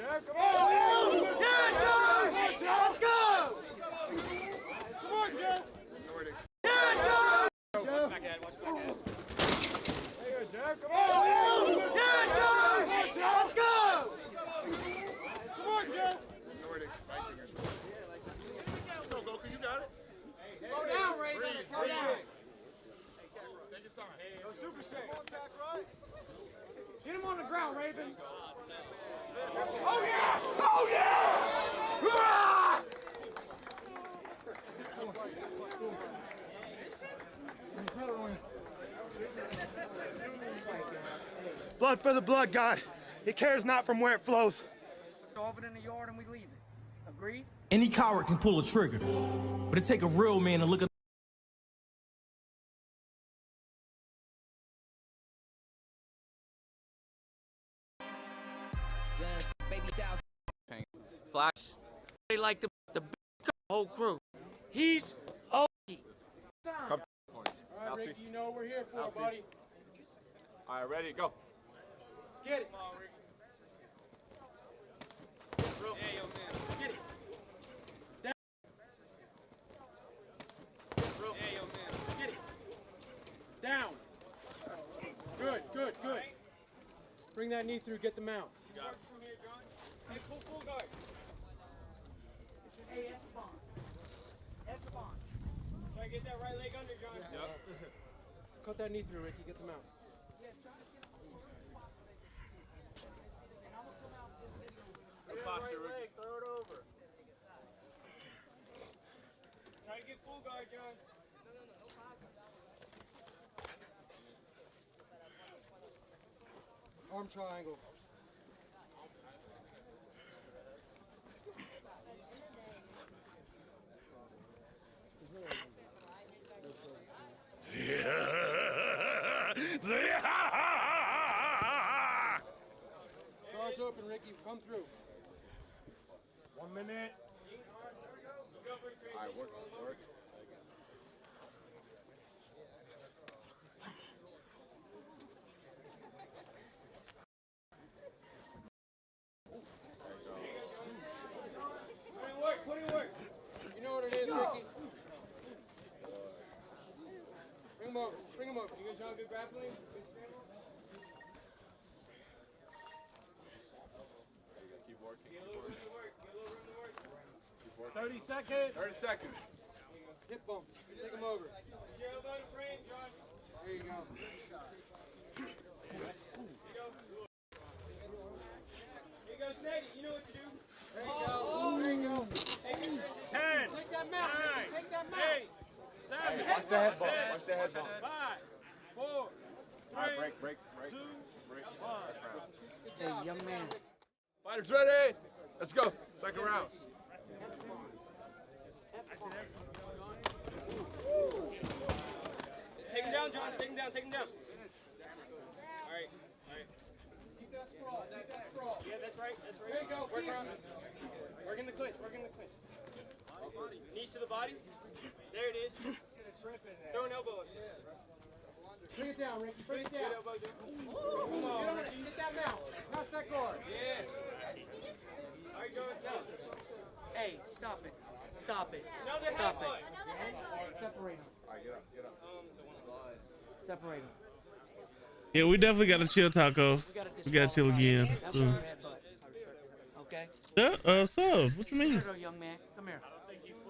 Come on! Yeah, Joe! Let's go! Come on, Joe! Yeah, Joe! Backhand, watch backhand. There you go, Joe. Come on! Yeah, Joe! Let's go! Come on, Joe! Go, Goku, you got it. Slow down, Ray. Slow down. Take your time. Go super safe. Contact right. Get him on the ground, Raven. Oh yeah! Oh yeah! Ah!
Blood for the blood, God. He cares not from where it flows.
Off it in the yard and we leave it. Agreed?
Any coward can pull a trigger, but it take a real man to look at.
Flash. They like the whole crew. He's Okie.
All right, Ricky, you know what we're here for, buddy. All right, ready, go.
Let's get it.
Hey, yo, man.
Get it. Down.
Hey, yo, man.
Get it. Down. Good, good, good. Bring that knee through, get the mount.
Hey, full guard.
Hey, Esteban. Esteban.
Try to get that right leg under, John.
Yep. Cut that knee through, Ricky, get the mount.
Good posture, Ricky. Throw it over. Try to get full guard, John.
Arm triangle. Guards open, Ricky. Come through.
1 minute. All right, work.
Put in work. You know what it is, Ricky. Bring him over. Bring him over.
You guys trying good grappling?
Keep working.
Get a little room to work. Get a little room to work.
30 seconds. 30 seconds.
Hip bump. Take him over.
Put your elbow in the frame, John.
There you go.
Here you go, Snaggy. You know what to do.
There you go. There you go.
10.
Take that mount.
9.
Take that mount.
8. 7. Watch the head bump. Watch the head bump. 5. 4. 3. Break. 2. 1.
Hey, young man.
Fighters ready. Let's go. Second round.
Take him down, John. Take him down. Take him down. All right.
Keep that sprawl. Keep that sprawl.
Yeah, that's right. That's right.
There you go.
Work around. Work in the clinch. Work in the clinch. Knees to the body. There it is. Throw an elbow up.
Bring it down, Ricky. Bring it down.
Good elbow, dude.
Come on. Get that mount. Cross that guard.
Yes. All right, John.
Hey, stop it. Stop it.
Another
Stop
headbutt.
it. Separate them.
All right, get up.
Separate them.
Yeah, we definitely got to chill, Taco. We got to chill again soon.
Okay?
Yeah, so, what you mean?
Come here, young man. Come here.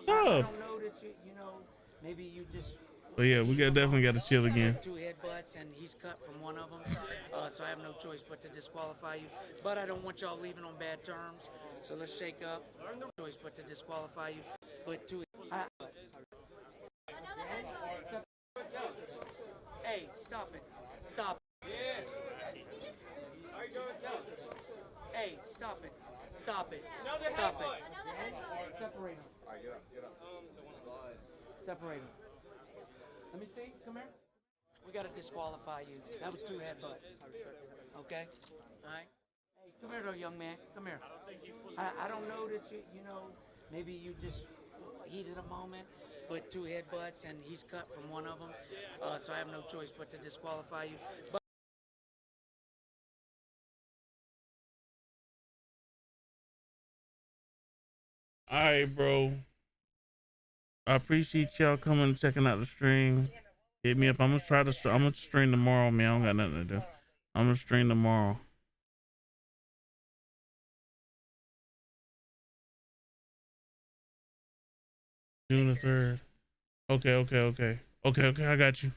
Oh.
I don't know that you know, maybe you just.
But yeah, we definitely got to chill again.
2 headbutts, and he's cut from one of them. So I have no choice but to disqualify you. But I don't want y'all leaving on bad terms. So let's shake up. No choice but to disqualify you. But 2 Hey, stop it. Stop it.
Yes. All right, John.
Hey, stop it. Stop it.
Another
Stop
headbutt.
it. Separate them.
All right, get up.
Separate them. Let me see. Come here. We got to disqualify you. That was 2 headbutts. Okay? All right? Hey, come here, though, young man. Come here. I don't know that you know, maybe you just heated a moment, but 2 headbutts, and he's cut from one of them. So I have no choice but to disqualify you. But
All right, bro. I appreciate y'all coming and checking out the stream. Hit me up. I'm gonna stream tomorrow, man. I don't got nothing to do. I'm gonna stream tomorrow. June the 3rd. Okay. I got you.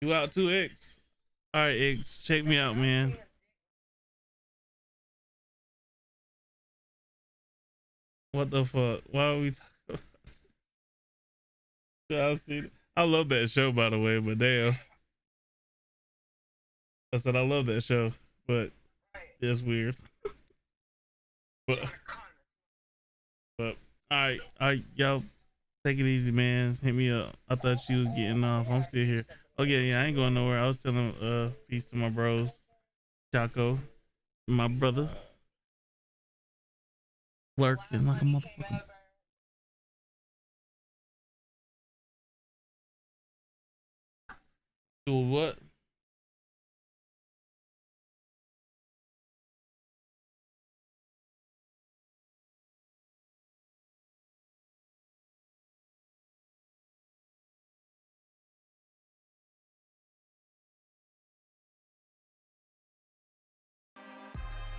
You out too, X? All right, X. Check me out, man. What the fuck? Why are we talking about? I love that show, by the way, but damn. I said I love that show, but it's weird. but all right, y'all take it easy, man. Hit me up. I thought you was getting off. I'm still here. Oh yeah, I ain't going nowhere. I was telling peace to my bros, Chaco, my brother, working like a motherfucker. Do what?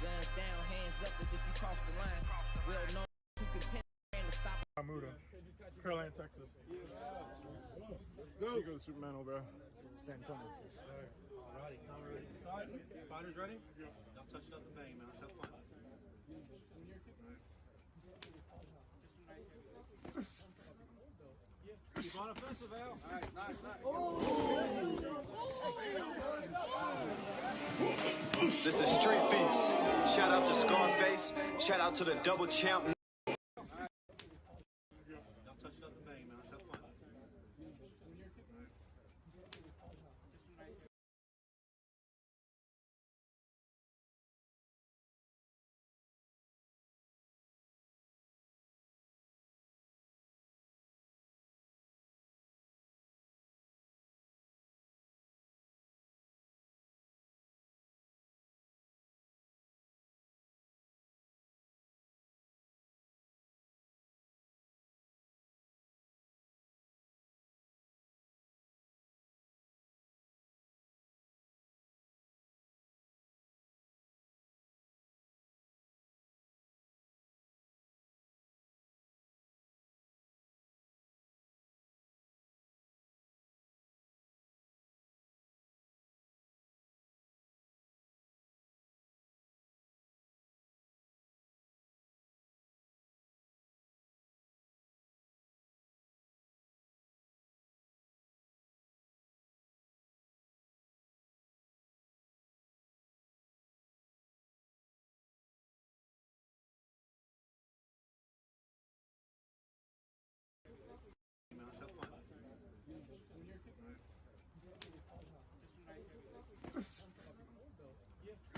Guns down, hands up as if you cross the line. Well known to contend and to stop.
Armuda, Carolina, Texas. Go. Go to Superman over there. San Antonio.
Alrighty, fighters ready? Yeah. Y'all touch it up and bang, man. Let's have fun. Keep on offensive, Al. Alright, nice.
This is Street Beefs. Shout out to Scarface. Shout out to the double champ.
Y'all touch it up and bang, man. Let's have fun.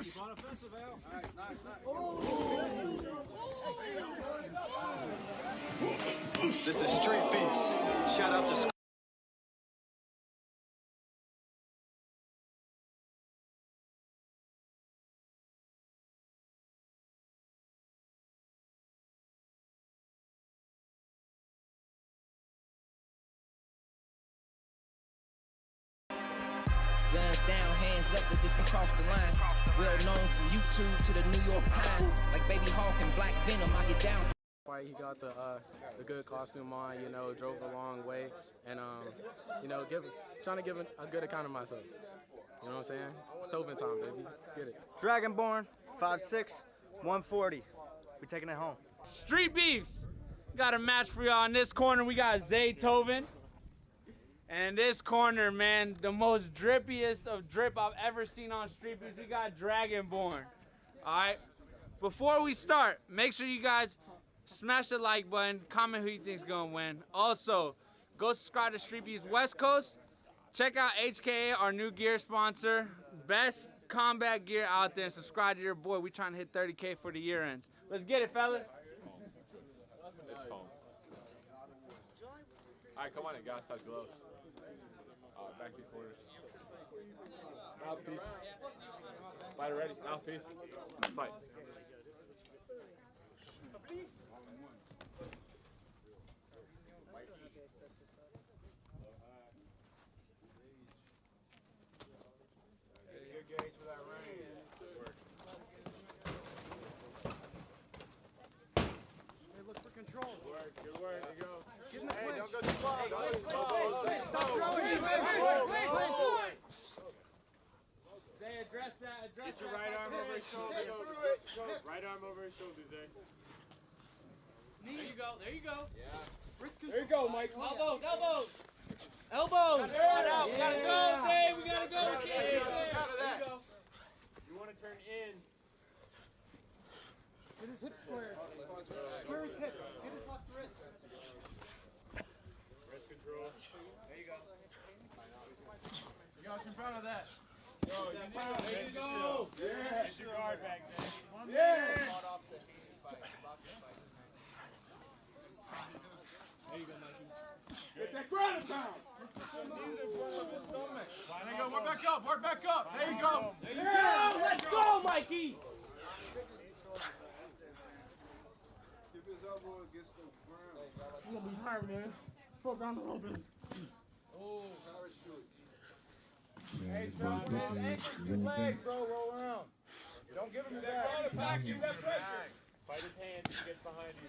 Keep on offensive, Al. Alright, nice.
This is Street Beefs. Shout out to
Guns down, hands up as if you cross the line. Well known from YouTube to the New York Times. Like Baby Hawk and Black Venom, I get down.
Why he got the good costume on, you know, drove a long way, and you know, trying to give a good account of myself. You know what I'm saying? It's Tobin time, baby. Get it.
Dragonborn, 5'6", 140. We taking it home.
Street Beefs. Got a match for y'all. In this corner, we got Zay Tovin. And in this corner, man, the most drippiest of drip I've ever seen on Street Beefs, we got Dragonborn. All right? Before we start, make sure you guys smash the like button, comment who you think's gonna win. Also, go subscribe to Street Beefs West Coast. Check out HKA, our new gear sponsor. Best
combat gear out there and subscribe to your boy. We trying to hit 30K for the year ends. Let's get it, fellas.
It's calm. All right, come on in, guys. Touch gloves. Back to quarters. Mouthpiece. Fighter ready. Mouthpiece. Fight. Good gauge for that range. Good work.
Hey, look for control.
Good work. Good work. There you go.
Give him the
Hey,
push.
don't go too far. Don't go too far.
Stop throwing.
Zay, address that. Address
Get your
that.
right arm over his shoulder. Right arm over his shoulder, Zay.
There you go. There you go.
Yeah.
There you go, Mike. Elbows. Elbows. Elbows.
We gotta go, Zay. We gotta go. We can't
There
get there.
you go. You want to turn in.
Get his hips square. Square his hips. Get his left wrist.
Wrist control.
There you go.
You got in front of that.
Yo,
There you go.
Yeah.
Get your guard back, Zay.
Yeah.
There you go, Mikey.
Get that ground pound.
Knees in front of his stomach. There you go. Work back up. Work back up. There you go. There you
Yeah.
go.
Let's go, Mikey.
Keep his elbow against the ground.
You're gonna be hard, man. Fall down a little bit.
Oh,
Hey,
Sean, man, anchor your legs, bro. Roll around. Don't give him the back. Give that pressure. Fight his hands if he gets behind you.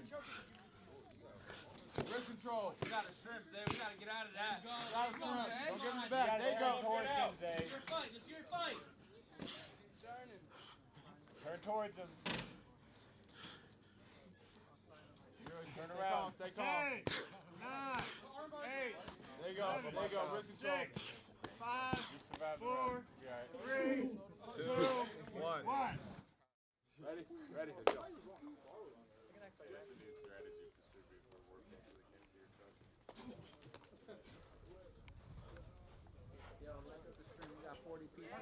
Wrist control.
We gotta shrimp, Zay. We gotta get out of that.
Don't give him the back. There you go. Towards him, Zay.
Your fight. Just your fight.
Turn towards him. Turn around. Stay calm.
10, 9, 8.
There you go. There you go. Wrist control.
5,
You survived
4,
that.
3, 2, 1.
Ready? Ready? Let's go.
Yo, like up the stream, we got 40 people.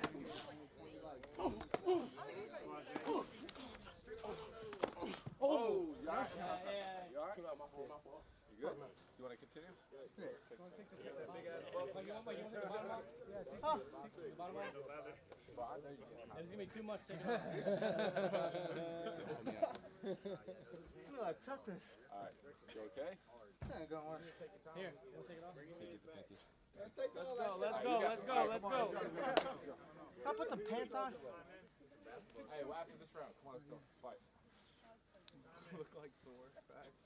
Oh, you alright?
Yeah.
You alright? You good? You want to continue?
There's gonna be too much taken off. Like chocolate.
Alright, you okay?
Ain't gonna work.
Here, you wanna take it off?
Let's go.
I'll put some pants on.
Hey, well, after this round, come on, let's go. Let's fight.
Look like sore. Facts.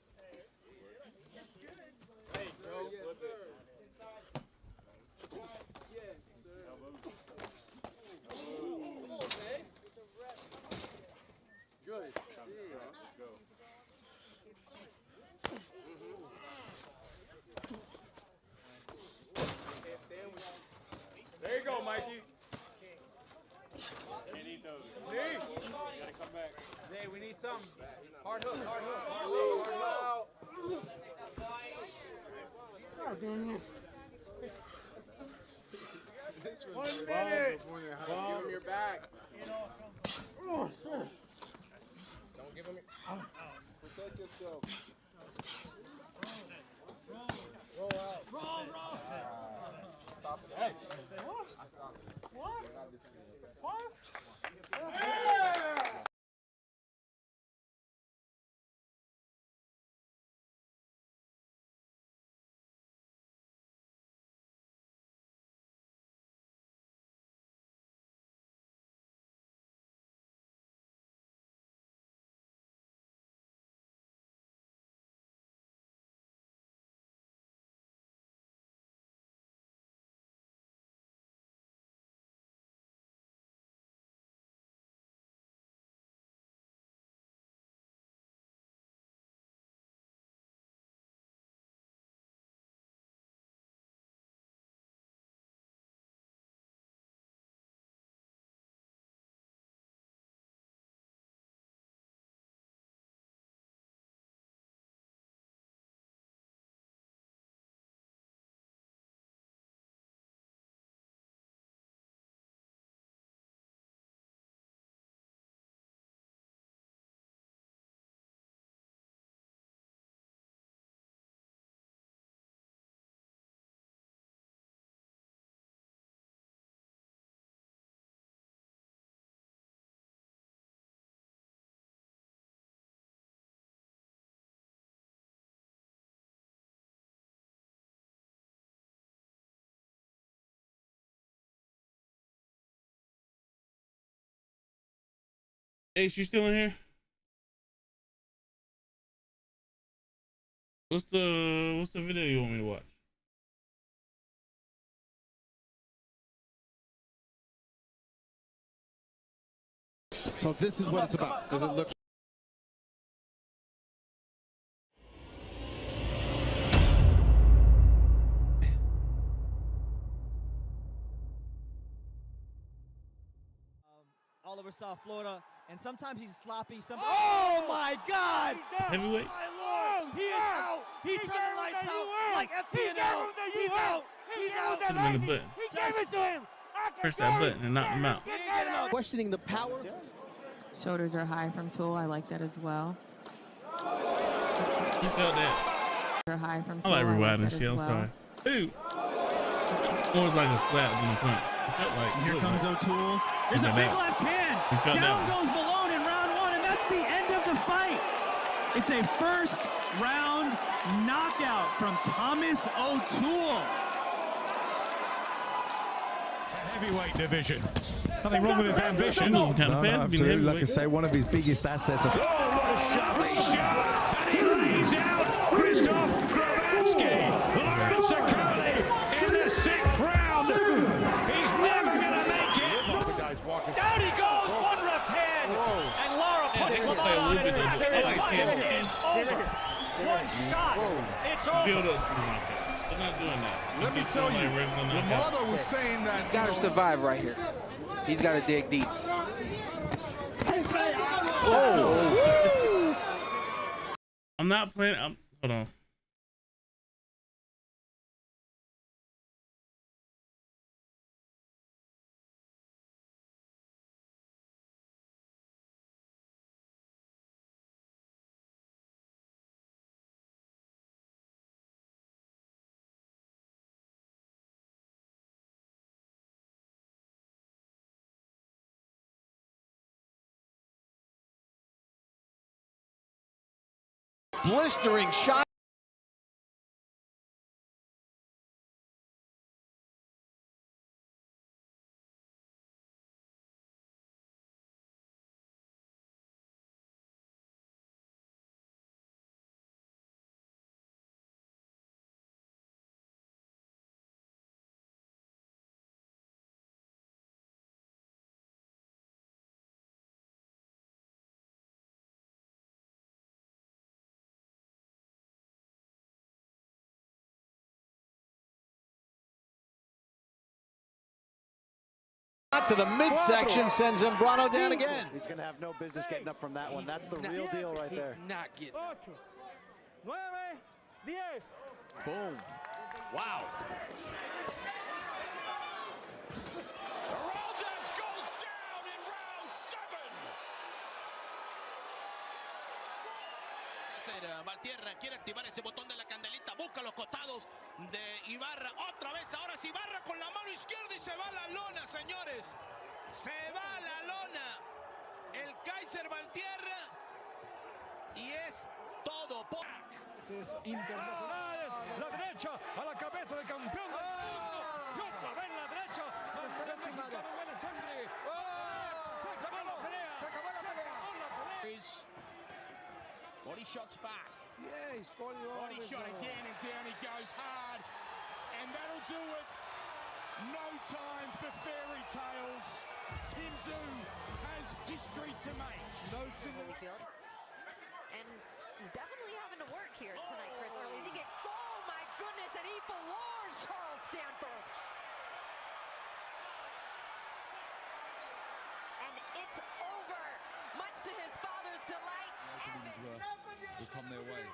Hey, go. Flip it.
Yes, sir.
Elbows.
Come on, man.
Good. Let's go. There you go, Mikey. Can't eat those. You gotta come back.
Zay, we need something. Hard hook.
This was
1 minute.
Give him your back.
Oh, shit.
Don't give him your...
Protect yourself.
Roll out. Roll.
Stop it. Hey.
What? What?
Ace, you still in here? What's the video you want me to watch?
So this is what it's about. Does it look?
All over South Florida, and sometimes he's sloppy. Oh my God!
Heavyweight.
My Lord, he is out. He turned the lights out like FPNL. He's out. He's out.
Put him in the button.
He gave it to him.
Press that button and knock him out.
Questioning the power.
Shoulders are high from Tool. I like that as well.
You felt that?
Are high from
I
Tool.
like rewinding
that
shit. I'm
as well.
sorry. Ooh. Almost like a slap in the front. It felt like.
Here comes O'Toole. There's a big left hand. Down goes Malone in round one, and that's the end of the fight. It's a first round knockout from Thomas O'Toole.
Heavyweight division. Nothing wrong with his ambition.
No,
absolutely. Like I say, one of his biggest assets.
Oh, what a shot! Big shot! And he lays out Krzysztof Grabansky. Lawrence Okoli in the 6th round. He's never going to make it.
Down he goes, one left hand. And Lara puts Lamont on it. The fight is over. One shot. It's
Build
over.
up. We're not doing that.
Let me tell you, Lamar was saying that
he's got to survive right here. He's got to dig deep.
Oh! I'm not playing. Hold on.
Blistering shot. To the midsection, sends Zambrano down again.
He's going to have no business getting up from that one. That's the real deal right there.
Not getting.
9, 10.
Boom. Wow.
Geraldes goes down in round 7.
Valtierra quiere activar ese botón de la candelita, busca los costados de Ibarra, otra vez, ahora sí Ibarra con la mano izquierda y se va a la lona, señores, se va a la lona el Kaiser Valtierra y es todo.
Internacionales, la derecha a la cabeza del campeón del mundo, y otra vez la derecha, se acabó la pelea.
Body shots back.
Yeah, he's 40
Body shot again and down he goes hard. And that'll do it. No time for fairy tales. Tim Tszyu has history to make. No
And definitely having to work here tonight, Chris. Early to get, oh my goodness, and he floors Charles Stanford. And it's over, much to his father's delight.
Will come their way.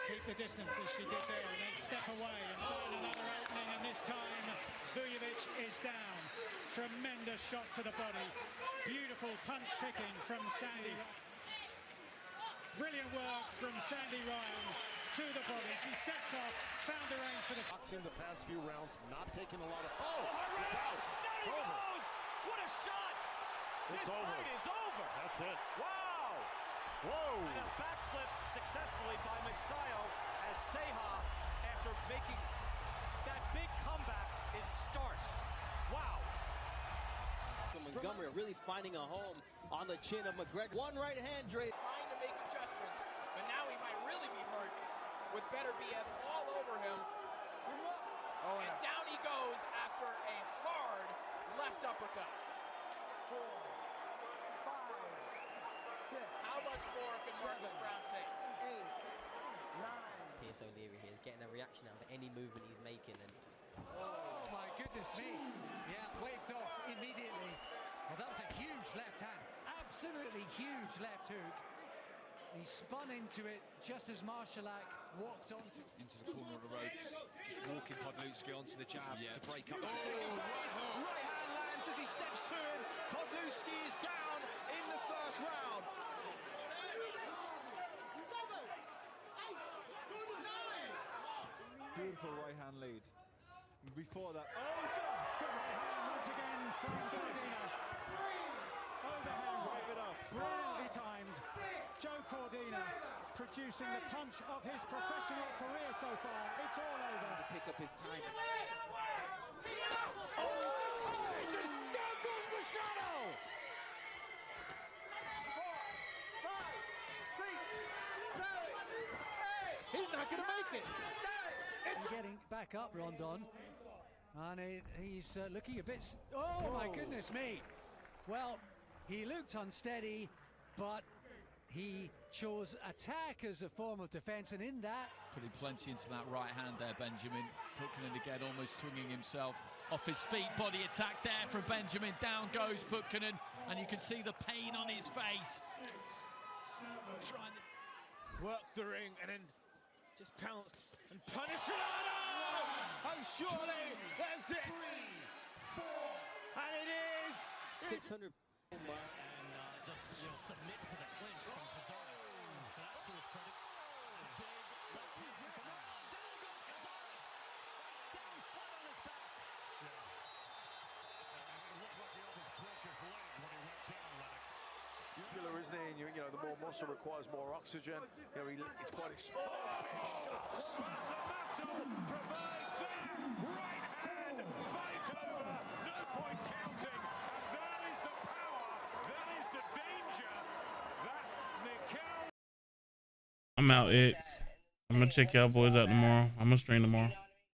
Keep the distance as she did there, and then step away and find another opening, and this time Vujovic is down. Tremendous shot to the body. Beautiful punch kicking from Sandy. Brilliant work from Sandy Ryan to the body. She stepped off, found the range for the...
In the past few rounds, not taking a lot of...
Oh, down he goes! What a shot!
It's
this
over.
fight is over.
That's it.
Wow!
Whoa!
And a backflip successfully by Magsayo as Ceja, after making that big comeback, is starched. Wow!
Montgomery are really finding a home on the chin of McGregor. One right hand, Dre.
Trying to make adjustments, but now he might really be hurt with Beterbiev all over him. And down he goes after a hard left uppercut.
4, 5, 6.
How much more can Marcus Brown take?
8, 9.
Pierce O'Leary here is getting a reaction out of any movement he's making. And
oh my goodness me. Yeah, waved off immediately. Well, that was a huge left hand. Absolutely huge left hook. He spun into it just as Marshallak walked onto
into the corner of the ropes. Just walking Podluski onto the jab to break up.
Right hand lands as he steps to it. Podluski is down in the first round.
Beautiful right hand lead. Before that,
he's got good right hand once again from Cordina. Overhand
wipe it off.
Brilliantly timed. Joe Cordina producing the punch of his professional career so far. It's all over.
To pick up his time.
Down goes Machado! 4, 5, 6, 7, 8. He's not going to make it.
Getting back up, Rondon. And he's looking a bit... Oh, my goodness me. Well, he looked unsteady, but he chose attack as a form of defense, and in that...
Putting plenty into that right hand there, Benjamin. Putkanen again, almost swinging himself off his feet. Body attack there from Benjamin. Down goes Putkanen, and you can see the pain on his face. Trying to
work the ring and then just pounce and punish Solano! Oh, surely that's it!
3, 4,
and it is
600.
And just submit to the clinch from Cazares. So that's to his credit. Big left hand from down goes Cazares. Down flat on his back. It looked like he almost broke his leg when he went down, Lennox.
muscular, isn't he? And you know, the more muscle requires more oxygen. You know, it's quite exposed. Big shots.
The muscle provides there. Right hand, fight over. No point counting. And that is the power. That is the danger. That Mikhail.
I'm out, X. I'm gonna check y'all boys out tomorrow. I'm gonna stream tomorrow.